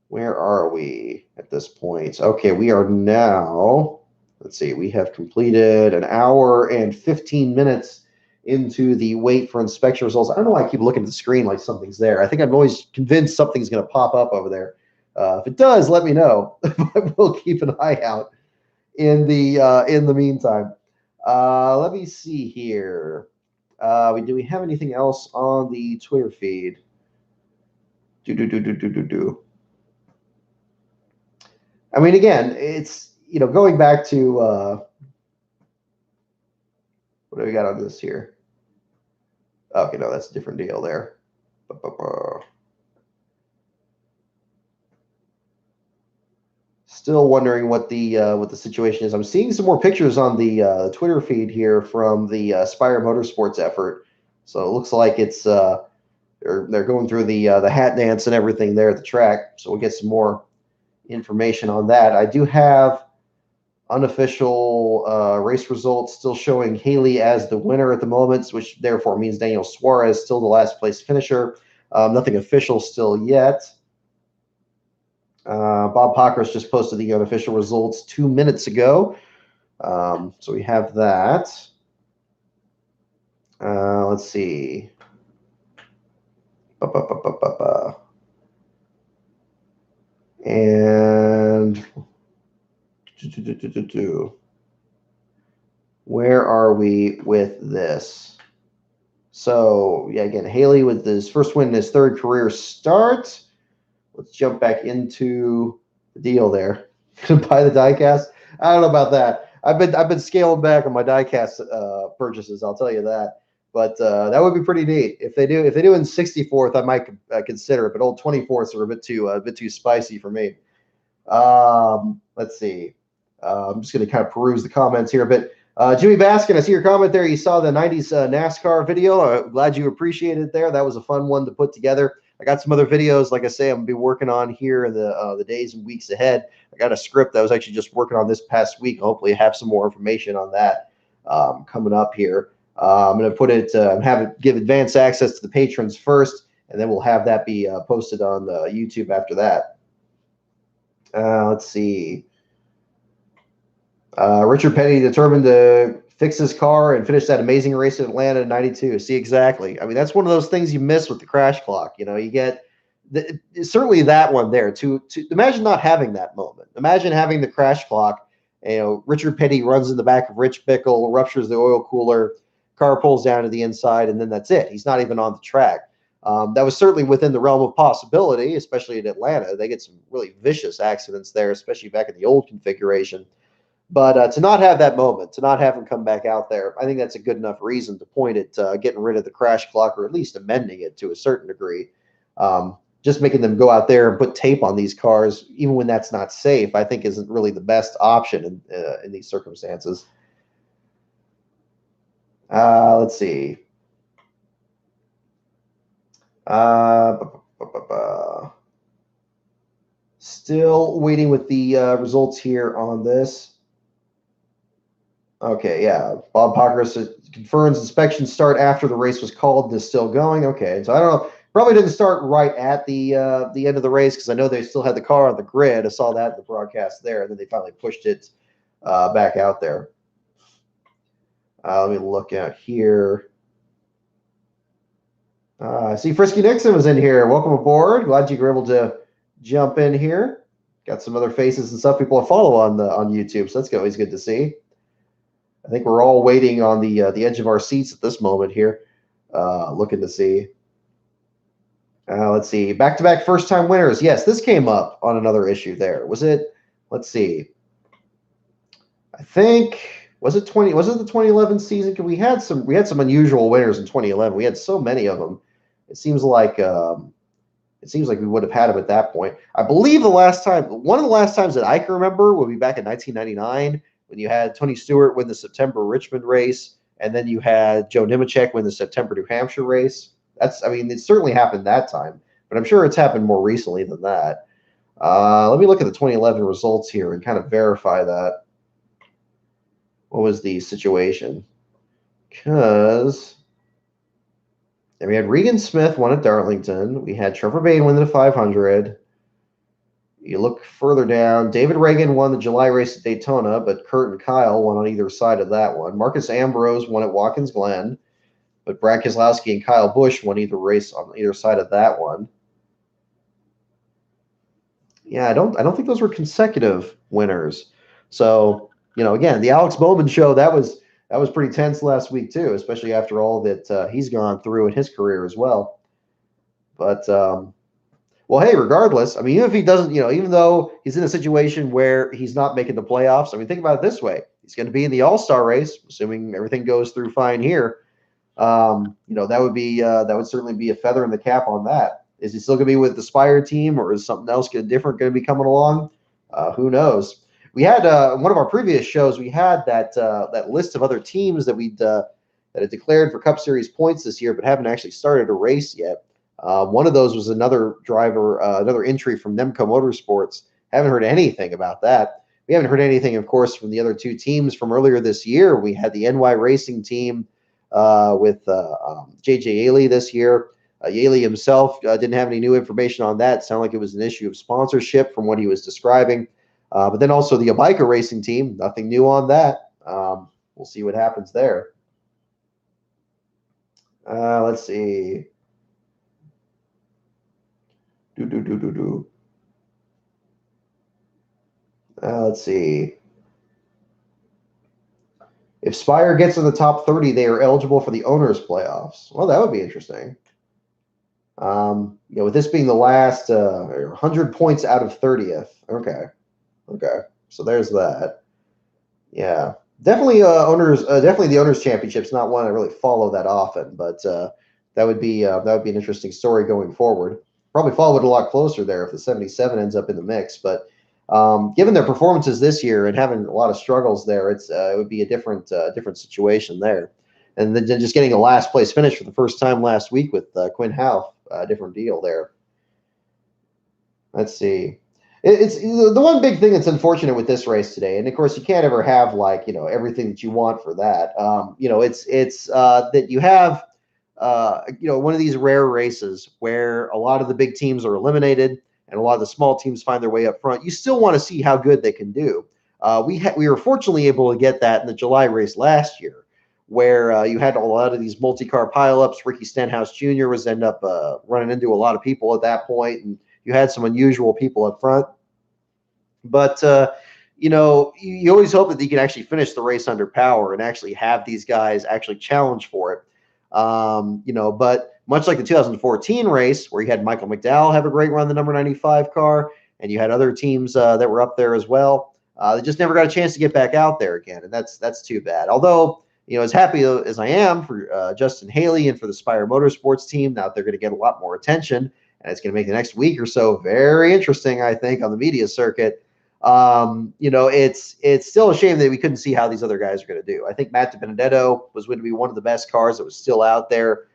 Where are we at this point? Okay, we are now, let's see, we have completed an hour and 15 minutes into the wait for inspection results. I don't know why I keep looking at the screen like something's there. I think I'm always convinced something's going to pop up over there. If it does, let me know. But we'll keep an eye out in the meantime. Let me see here. Do we have anything else on the Twitter feed? I mean, again, it's, going back to what do we got on this here? Okay, no, that's a different deal there. Still wondering what the situation is. I'm seeing some more pictures on the Twitter feed here from the Spire Motorsports effort. So it looks like it's they're going through the hat dance and everything there at the track. So we'll get some more information on that. I do have unofficial race results still showing Haley as the winner at the moment, which therefore means Daniel Suarez still the last place finisher. Nothing official still yet. Bob Pockros just posted the unofficial results 2 minutes ago. So we have that. Let's see. And where are we with this? So, yeah, again, Haley with his first win in his third career start. Let's jump back into the deal there. Buy the diecast. I don't know about that. I've been scaling back on my diecast purchases. I'll tell you that. But that would be pretty neat if they do in 64th. I might consider it, but old 24ths are a bit too spicy for me. Let's see. I'm just going to kind of peruse the comments here a bit. Jimmy Baskin, I see your comment there. You saw the 90s NASCAR video. I'm glad you appreciated it there. That was a fun one to put together. I got some other videos, like I say, I'm going to be working on here in the days and weeks ahead. I got a script that I was actually just working on this past week. Hopefully, have some more information on that coming up here. I'm going to put it, give advance access to the patrons first, and then we'll have that be posted on YouTube after that. Let's see. Richard Petty determined to fix his car and finish that amazing race in Atlanta in '92. See, exactly. I mean, that's one of those things you miss with the crash clock. You know, you get certainly that one there. To imagine not having that moment. Imagine having the crash clock. You know, Richard Petty runs in the back of Rich Bickle, ruptures the oil cooler, car pulls down to the inside, and then that's it. He's not even on the track. That was certainly within the realm of possibility, especially in Atlanta. They get some really vicious accidents there, especially back in the old configuration. But to not have that moment, to not have him come back out there, I think that's a good enough reason to point at getting rid of the crash clock or at least amending it to a certain degree. Just making them go out there and put tape on these cars, even when that's not safe, I think isn't really the best option in these circumstances. Let's see. Uh, Still waiting with the results here on this. Okay, yeah. Bob Pockers confirms inspection start after the race was called and is still going. Okay, so I don't know. Probably didn't start right at the end of the race because I know they still had the car on the grid. I saw that in the broadcast there, and then they finally pushed it back out there. Let me look out here. I see Frisky Nixon was in here. Welcome aboard. Glad you were able to jump in here. Got some other faces and stuff people to follow on YouTube, so that's always good to see. I think we're all waiting on the edge of our seats at this moment here, looking to see. Let's see. Back-to-back first-time winners. Yes, this came up on another issue there. Was it? Let's see. I think was it the 2011 season? Because we had some unusual winners in 2011. We had so many of them. It seems like we would have had them at that point. I believe one of the last times that I can remember would be back in 1999 when you had Tony Stewart win the September Richmond race, and then you had Joe Nemechek win the September New Hampshire race. It certainly happened that time, but I'm sure it's happened more recently than that. Let me look at the 2011 results here and kind of verify that. What was the situation? Because we had Regan Smith won at Darlington. We had Trevor Bayne win the 500. You look further down, David Reagan won the July race at Daytona, but Kurt and Kyle won on either side of that one. Marcus Ambrose won at Watkins Glen, but Brad Keselowski and Kyle Busch won either race on either side of that one. Yeah, I don't think those were consecutive winners. So, again, the Alex Bowman show, that was pretty tense last week too, especially after all that he's gone through in his career as well. But well, hey, regardless, I mean, even if he doesn't, even though he's in a situation where he's not making the playoffs, I mean, think about it this way: he's going to be in the All-Star race, assuming everything goes through fine here. That would certainly be a feather in the cap on that. Is he still going to be with the Spire team, or is something else different going to be coming along? Who knows? We had one of our previous shows. We had that list of other teams that that had declared for Cup Series points this year, but haven't actually started a race yet. One of those was another driver, another entry from Nemco Motorsports. Haven't heard anything about that. We haven't heard anything, of course, from the other two teams from earlier this year. We had the NY Racing team with J.J. Yaley this year. Yaley himself didn't have any new information on that. It sounded like it was an issue of sponsorship from what he was describing. But then also the Abica Racing team, nothing new on that. We'll see what happens there. Let's see. Let's see. If Spire gets in the top 30, they are eligible for the owners' playoffs. Well, that would be interesting. With this being the last 100 points out of 30th. Okay. Okay. So there's that. Yeah. Definitely definitely the owners championship's not one I really follow that often, but that would be an interesting story going forward. Probably follow it a lot closer there if the 77 ends up in the mix, but given their performances this year and having a lot of struggles there, it would be a different situation there. And then just getting a last place finish for the first time last week with Quinn Houff, different deal there. Let's see. It's the one big thing that's unfortunate with this race today, and of course you can't ever have everything that you want for that. It's that you have one of these rare races where a lot of the big teams are eliminated and a lot of the small teams find their way up front. You still want to see how good they can do. We were fortunately able to get that in the July race last year, where you had a lot of these multi-car pileups. Ricky Stenhouse Jr. was end up running into a lot of people at that point, and you had some unusual people up front. But you always hope that you can actually finish the race under power and actually have these guys actually challenge for it. But much like the 2014 race, where you had Michael McDowell have a great run, the number 95 car, and you had other teams that were up there as well. They just never got a chance to get back out there again, and that's too bad. Although, as happy as I am for Justin Haley and for the Spire Motorsports team, now they're going to get a lot more attention, and it's going to make the next week or so very interesting, I think, on the media circuit. It's still a shame that we couldn't see how these other guys are going to do. I think Matt DiBenedetto was going to be one of the best cars that was still out there.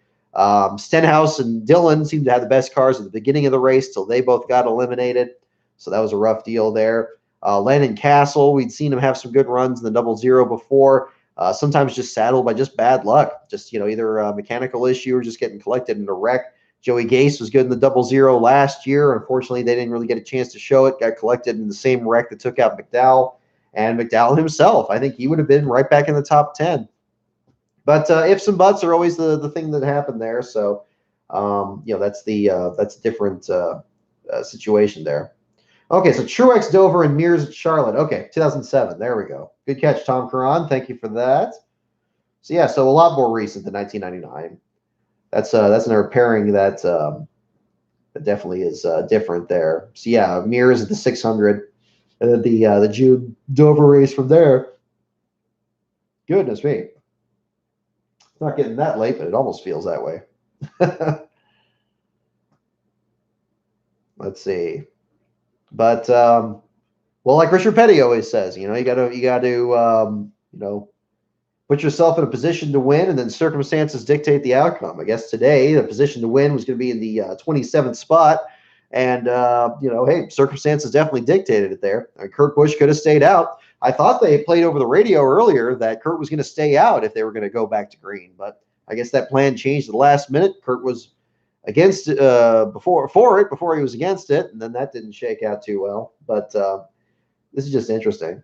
Stenhouse and Dillon seemed to have the best cars at the beginning of the race till they both got eliminated. So that was a rough deal there. Landon Castle, we'd seen him have some good runs in the 00 before. Sometimes just saddled by just bad luck, just either a mechanical issue or just getting collected in a wreck. Joey Gase was good in the 00 last year. Unfortunately, they didn't really get a chance to show it. Got collected in the same wreck that took out McDowell. And McDowell himself, I think he would have been right back in the top 10. But ifs and buts are always the thing that happened there. So, that's a different situation there. Okay, so Truex, Dover, and Mears at Charlotte. Okay, 2007. There we go. Good catch, Tom Curran. Thank you for that. So yeah, so a lot more recent than 1999. That's another pairing that definitely is different there. So yeah, Mears at the 600, and then the Jude Dover race from there. Goodness me, it's not getting that late, but it almost feels that way. Let's see, but well, like Richard Petty always says, you got to put yourself in a position to win, and then circumstances dictate the outcome. I guess today the position to win was going to be in the 27th spot, and hey, circumstances definitely dictated it there. Kurt Busch could have stayed out. I thought they played over the radio earlier that Kurt was going to stay out if they were going to go back to green, but I guess that plan changed at the last minute. Kurt was against before he was against it, and then that didn't shake out too well. But this is just interesting.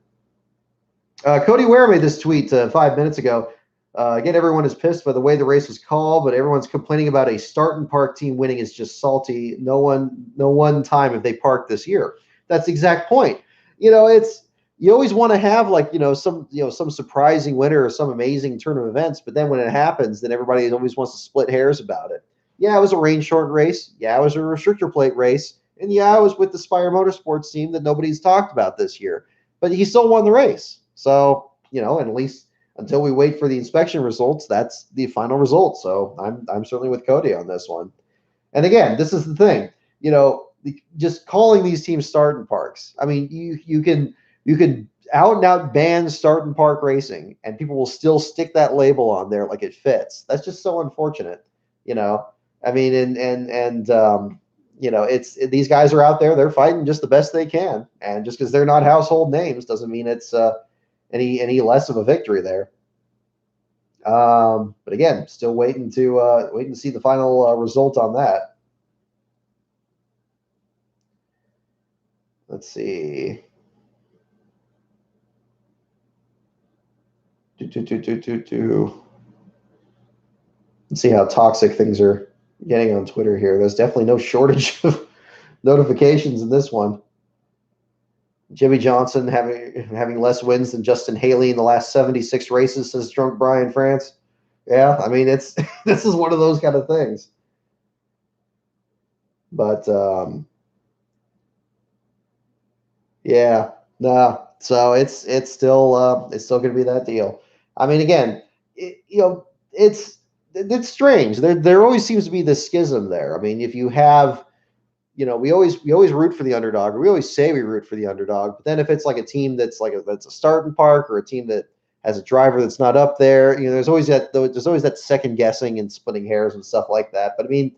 Cody Ware made this tweet 5 minutes ago. Again, everyone is pissed by the way the race was called, but everyone's complaining about a start and park team winning is just salty. No one time have they parked this year. That's the exact point. You always want to have some surprising winner or some amazing turn of events, but then when it happens, then everybody always wants to split hairs about it. Yeah, it was a rain short race. Yeah, it was a restrictor plate race, and yeah, I was with the Spire Motorsports team that nobody's talked about this year, but he still won the race. So, and at least until we wait for the inspection results, that's the final result. So I'm certainly with Cody on this one. And again, this is the thing, just calling these teams start and parks. I mean, you can out and out ban start and park racing, and people will still stick that label on there like it fits. That's just so unfortunate, I mean, it's these guys are out there, they're fighting just the best they can, and just because they're not household names doesn't mean it's any less of a victory there. But again, still waiting to see the final result on that. Let's see. Let's see how toxic things are getting on Twitter here. There's definitely no shortage of notifications in this one. Jimmy Johnson having less wins than Justin Haley in the last 76 races since Drunk Brian France. Yeah, I mean it's this is one of those kind of things. But yeah, nah. So it's still going to be that deal. I mean, again, it's strange. There always seems to be this schism there. I mean, if you have we always root for the underdog, or we always say we root for the underdog. But then if it's like a team that's a starting park, or a team that has a driver that's not up there, there's always that second guessing and splitting hairs and stuff like that. But I mean,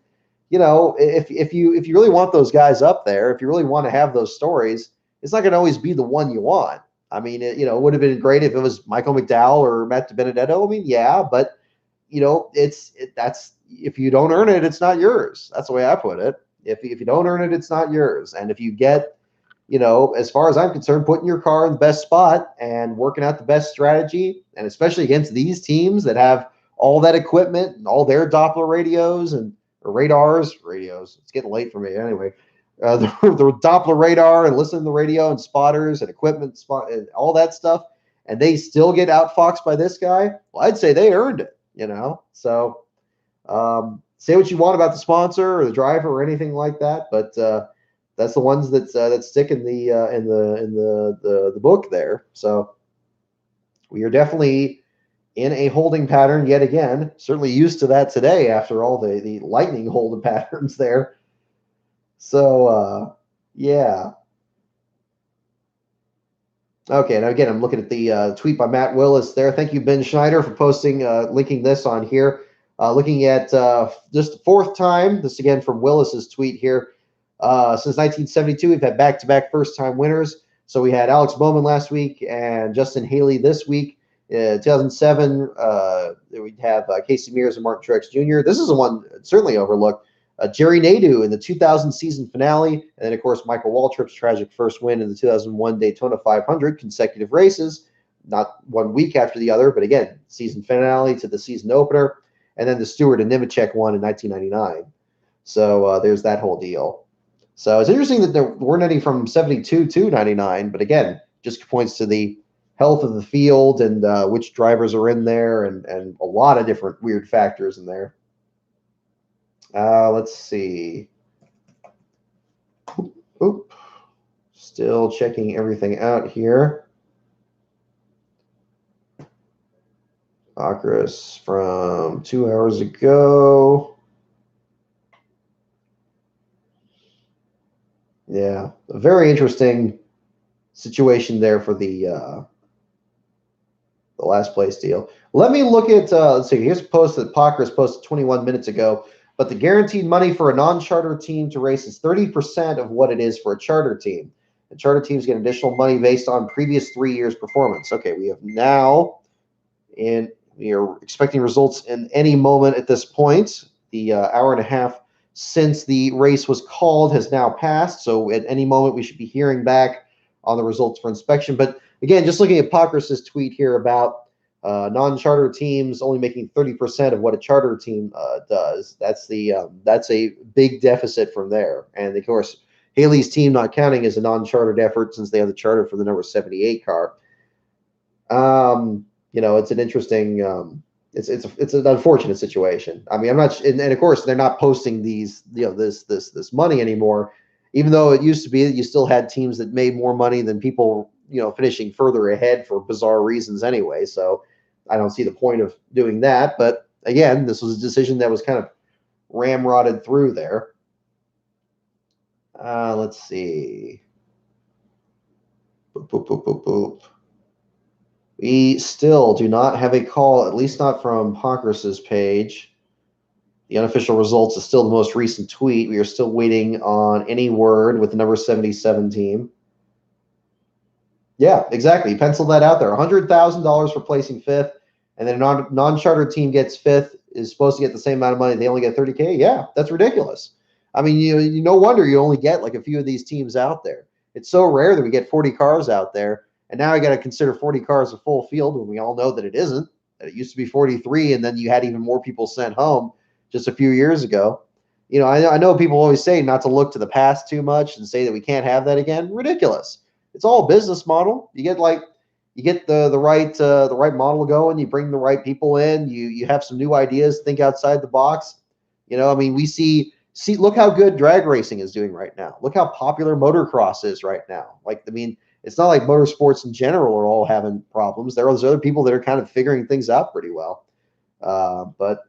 if you really want those guys up there, if you really want to have those stories, it's not going to always be the one you want. I mean, it would have been great if it was Michael McDowell or Matt DiBenedetto. I mean, yeah, but that's if you don't earn it, it's not yours. That's the way I put it. If you don't earn it, it's not yours. And if you get, as far as I'm concerned, putting your car in the best spot and working out the best strategy, and especially against these teams that have all that equipment and all their Doppler radios and or radios. It's getting late for me anyway. The Doppler radar and listening to the radio and spotters and equipment spot and all that stuff, and they still get outfoxed by this guy. Well, I'd say they earned it. So say what you want about the sponsor or the driver or anything like that, but that's the ones that stick in the book there. So we are definitely in a holding pattern yet again. Certainly used to that today after all the lightning holding patterns there. So yeah. Okay, now again, I'm looking at the tweet by Matt Willis there. Thank you, Ben Schneider, for posting, linking this on here. Looking at just the fourth time, this again from Willis's tweet here. Since 1972, we've had back-to-back first-time winners. So we had Alex Bowman last week and Justin Haley this week. 2007, we'd have Casey Mears and Martin Truex Jr. This is the one certainly overlooked. Jerry Nadeau in the 2000 season finale, and then, of course, Michael Waltrip's tragic first win in the 2001 Daytona 500, consecutive races, not 1 week after the other, but again, season finale to the season opener, and then the Stewart and Nemechek won in 1999. So there's that whole deal. So it's interesting that there weren't any from 72 to 99, but again, just points to the health of the field and which drivers are in there and a lot of different weird factors in there. Let's see. Oop. Still checking everything out here. Akris from 2 hours ago. Yeah, a very interesting situation there for the last place deal. Let me look at, let's see, here's a post that Akris posted 21 minutes ago. But the guaranteed money for a non-charter team to race is 30% of what it is for a charter team. The charter teams get additional money based on previous 3 years' performance. Okay, we have now, and we are expecting results in any moment at this point. The hour and a half since the race was called has now passed, so at any moment we should be hearing back on the results for inspection. But again, just looking at Akris's tweet here about non-charter teams only making 30% of what a charter team does. That's a big deficit from there. And of course, Haley's team, not counting, is a non-chartered effort since they have the charter for the number 78 car. It's an interesting. It's an unfortunate situation. I mean, I'm not, and of course, they're not posting these, this money anymore. Even though it used to be that you still had teams that made more money than people, finishing further ahead for bizarre reasons anyway. So I don't see the point of doing that. But again, this was a decision that was kind of ramrodded through there. Let's see. Boop, boop, boop, boop, boop. We still do not have a call, at least not from Akris's page. The unofficial results is still the most recent tweet. We are still waiting on any word with the number 77 team. Yeah, exactly. Pencil that out there. $100,000 for placing fifth, and then a non-charter team gets fifth, is supposed to get the same amount of money. They only get $30K. Yeah, that's ridiculous. I mean, no wonder you only get like a few of these teams out there. It's so rare that we get 40 cars out there, and now I got to consider 40 cars a full field when we all know that it isn't. That it used to be 43, and then you had even more people sent home just a few years ago. I know people always say not to look to the past too much and say that we can't have that again. Ridiculous. it's all a business model. You get the right model going. You bring the right people in. You have some new ideas. Think outside the box. I mean, we see look how good drag racing is doing right now. Look how popular motocross is right now. Like, I mean, it's not like motorsports in general are all having problems. There are those other people that are kind of figuring things out pretty well. But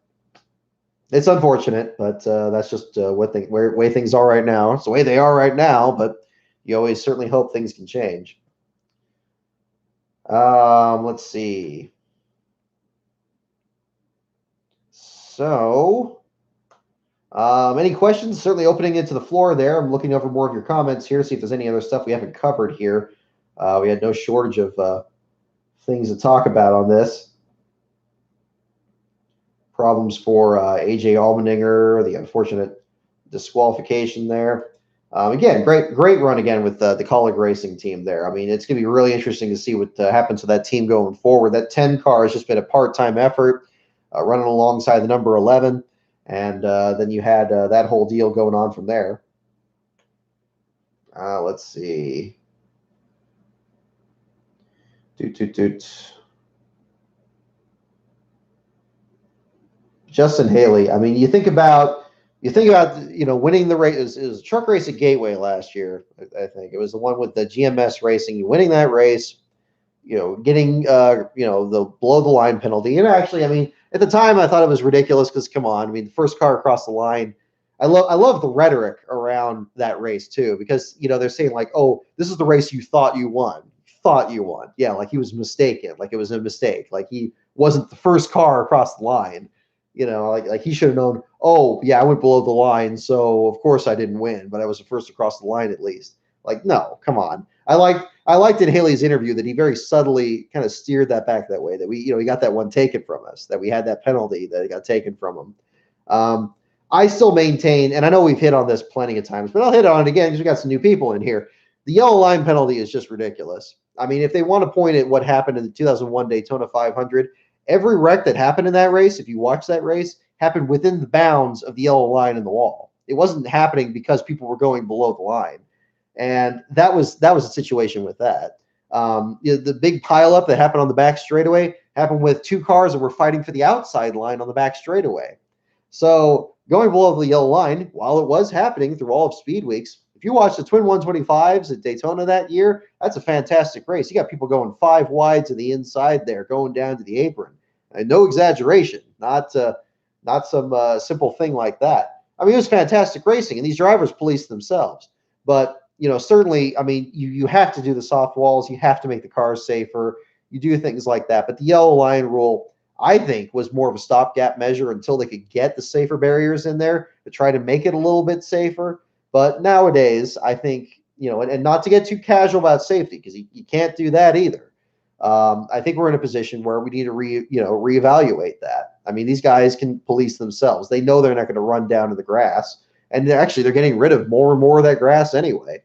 it's unfortunate, but that's just way things are right now. It's the way they are right now, but you always certainly hope things can change. Let's see. So, any questions? Certainly opening it to the floor there. I'm looking over more of your comments here, see if there's any other stuff we haven't covered here. We had no shortage of things to talk about on this. Problems for AJ Allmendinger, the unfortunate disqualification there. Again, great run again with the Colleague Racing team there. I mean, it's going to be really interesting to see what happens to that team going forward. That 10 car has just been a part-time effort, running alongside the number 11, and then you had that whole deal going on from there. Let's see. Justin Haley. I mean, you think about winning the race. It was a truck race at Gateway last year. I think it was the one with the GMS Racing. You winning that race, getting the below the line penalty. And actually, I mean, at the time I thought it was ridiculous because come on, I mean, the first car across the line. I love the rhetoric around that race too, because they're saying like, oh, this is the race you thought you won. Yeah, like he was mistaken, like it was a mistake, like he wasn't the first car across the line. Like he should have known, oh yeah, I went below the line, so of course I didn't win, but I was the first across the line at least. Like, no, come on. I liked in Haley's interview that he very subtly kind of steered that back that way, that he got that one taken from us, that we had that penalty that got taken from him. I still maintain, and I know we've hit on this plenty of times, but I'll hit on it again because we got some new people in here. The yellow line penalty is just ridiculous. I mean, if they want to point at what happened in the 2001 Daytona 500, every wreck that happened in that race, if you watch that race, happened within the bounds of the yellow line in the wall. It wasn't happening because people were going below the line. And that was a situation with that. The big pileup that happened on the back straightaway happened with two cars that were fighting for the outside line on the back straightaway. So going below the yellow line, while it was happening through all of Speed Weeks, if you watch the Twin 125s at Daytona that year, that's a fantastic race. You got people going 5 wide to the inside there, going down to the apron. And no exaggeration, not some simple thing like that. I mean, it was fantastic racing, and these drivers policed themselves. But certainly, I mean, you have to do the soft walls. You have to make the cars safer. You do things like that. But the yellow line rule, I think, was more of a stopgap measure until they could get the safer barriers in there to try to make it a little bit safer. But nowadays, I think, and not to get too casual about safety, because you can't do that either. I think we're in a position where we need to reevaluate that. I mean, these guys can police themselves. They know they're not going to run down to the grass. And they're getting rid of more and more of that grass anyway.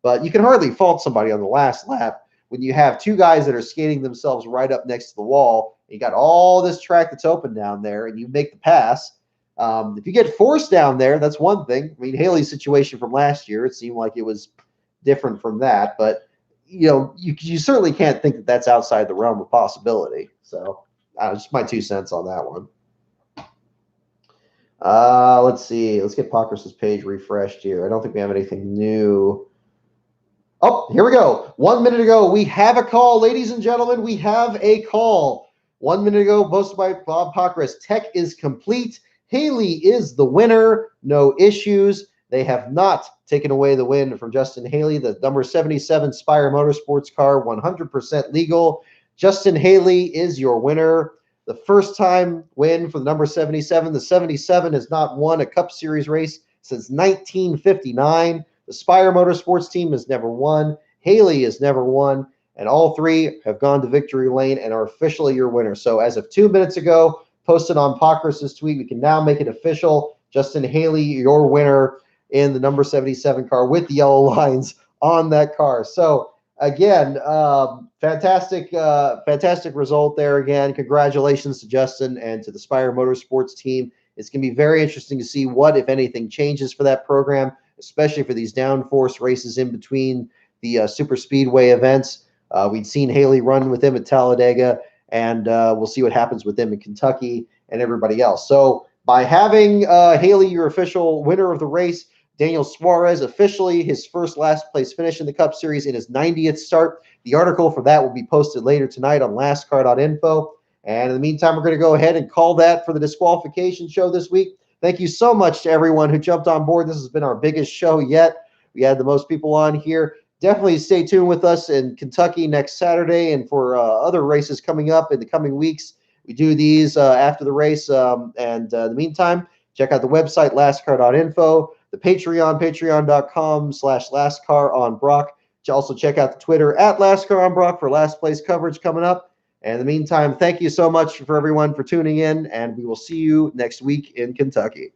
But you can hardly fault somebody on the last lap when you have two guys that are skating themselves right up next to the wall. You got all this track that's open down there, and you make the pass. If you get forced down there, that's one thing. I mean, Haley's situation from last year, it seemed like it was different from that. But, you certainly can't think that that's outside the realm of possibility. So just my 2 cents on that one. Let's see. Let's get Pockrass's page refreshed here. I don't think we have anything new. Oh, here we go. 1 minute ago, we have a call, ladies and gentlemen. We have a call. 1 minute ago, posted by Bob Pockrass. Tech is complete. Haley is the winner. No issues. They have not taken away the win from Justin Haley. The number 77 Spire Motorsports car, 100% legal. Justin Haley is your winner. The first time win for the number 77. The 77 has not won a Cup Series race since 1959. The Spire Motorsports team has never won. Haley has never won. And all three have gone to victory lane and are officially your winner. So as of 2 minutes ago, posted on Pockrass's tweet, we can now make it official. Justin Haley, your winner in the number 77 car with the yellow lines on that car. So again, fantastic result there again. Congratulations to Justin and to the Spire Motorsports team. It's going to be very interesting to see what, if anything, changes for that program, especially for these downforce races in between the super speedway events. We'd seen Haley run with him at Talladega, and we'll see what happens with him in Kentucky and everybody else. So by having Haley your official winner of the race, Daniel Suarez officially his first last place finish in the Cup Series in his 90th start. The article for that will be posted later tonight on lastcar.info. And in the meantime, we're going to go ahead and call that for the disqualification show this week. Thank you so much to everyone who jumped on board. This has been our biggest show yet. We had the most people on here. Definitely stay tuned with us in Kentucky next Saturday and for other races coming up in the coming weeks. We do these after the race. And in the meantime, check out the website, lastcar.info, the Patreon, patreon.com/lastcaronbrock. Also check out the Twitter at lastcaronbrock for last place coverage coming up. And in the meantime, thank you so much for everyone for tuning in, and we will see you next week in Kentucky.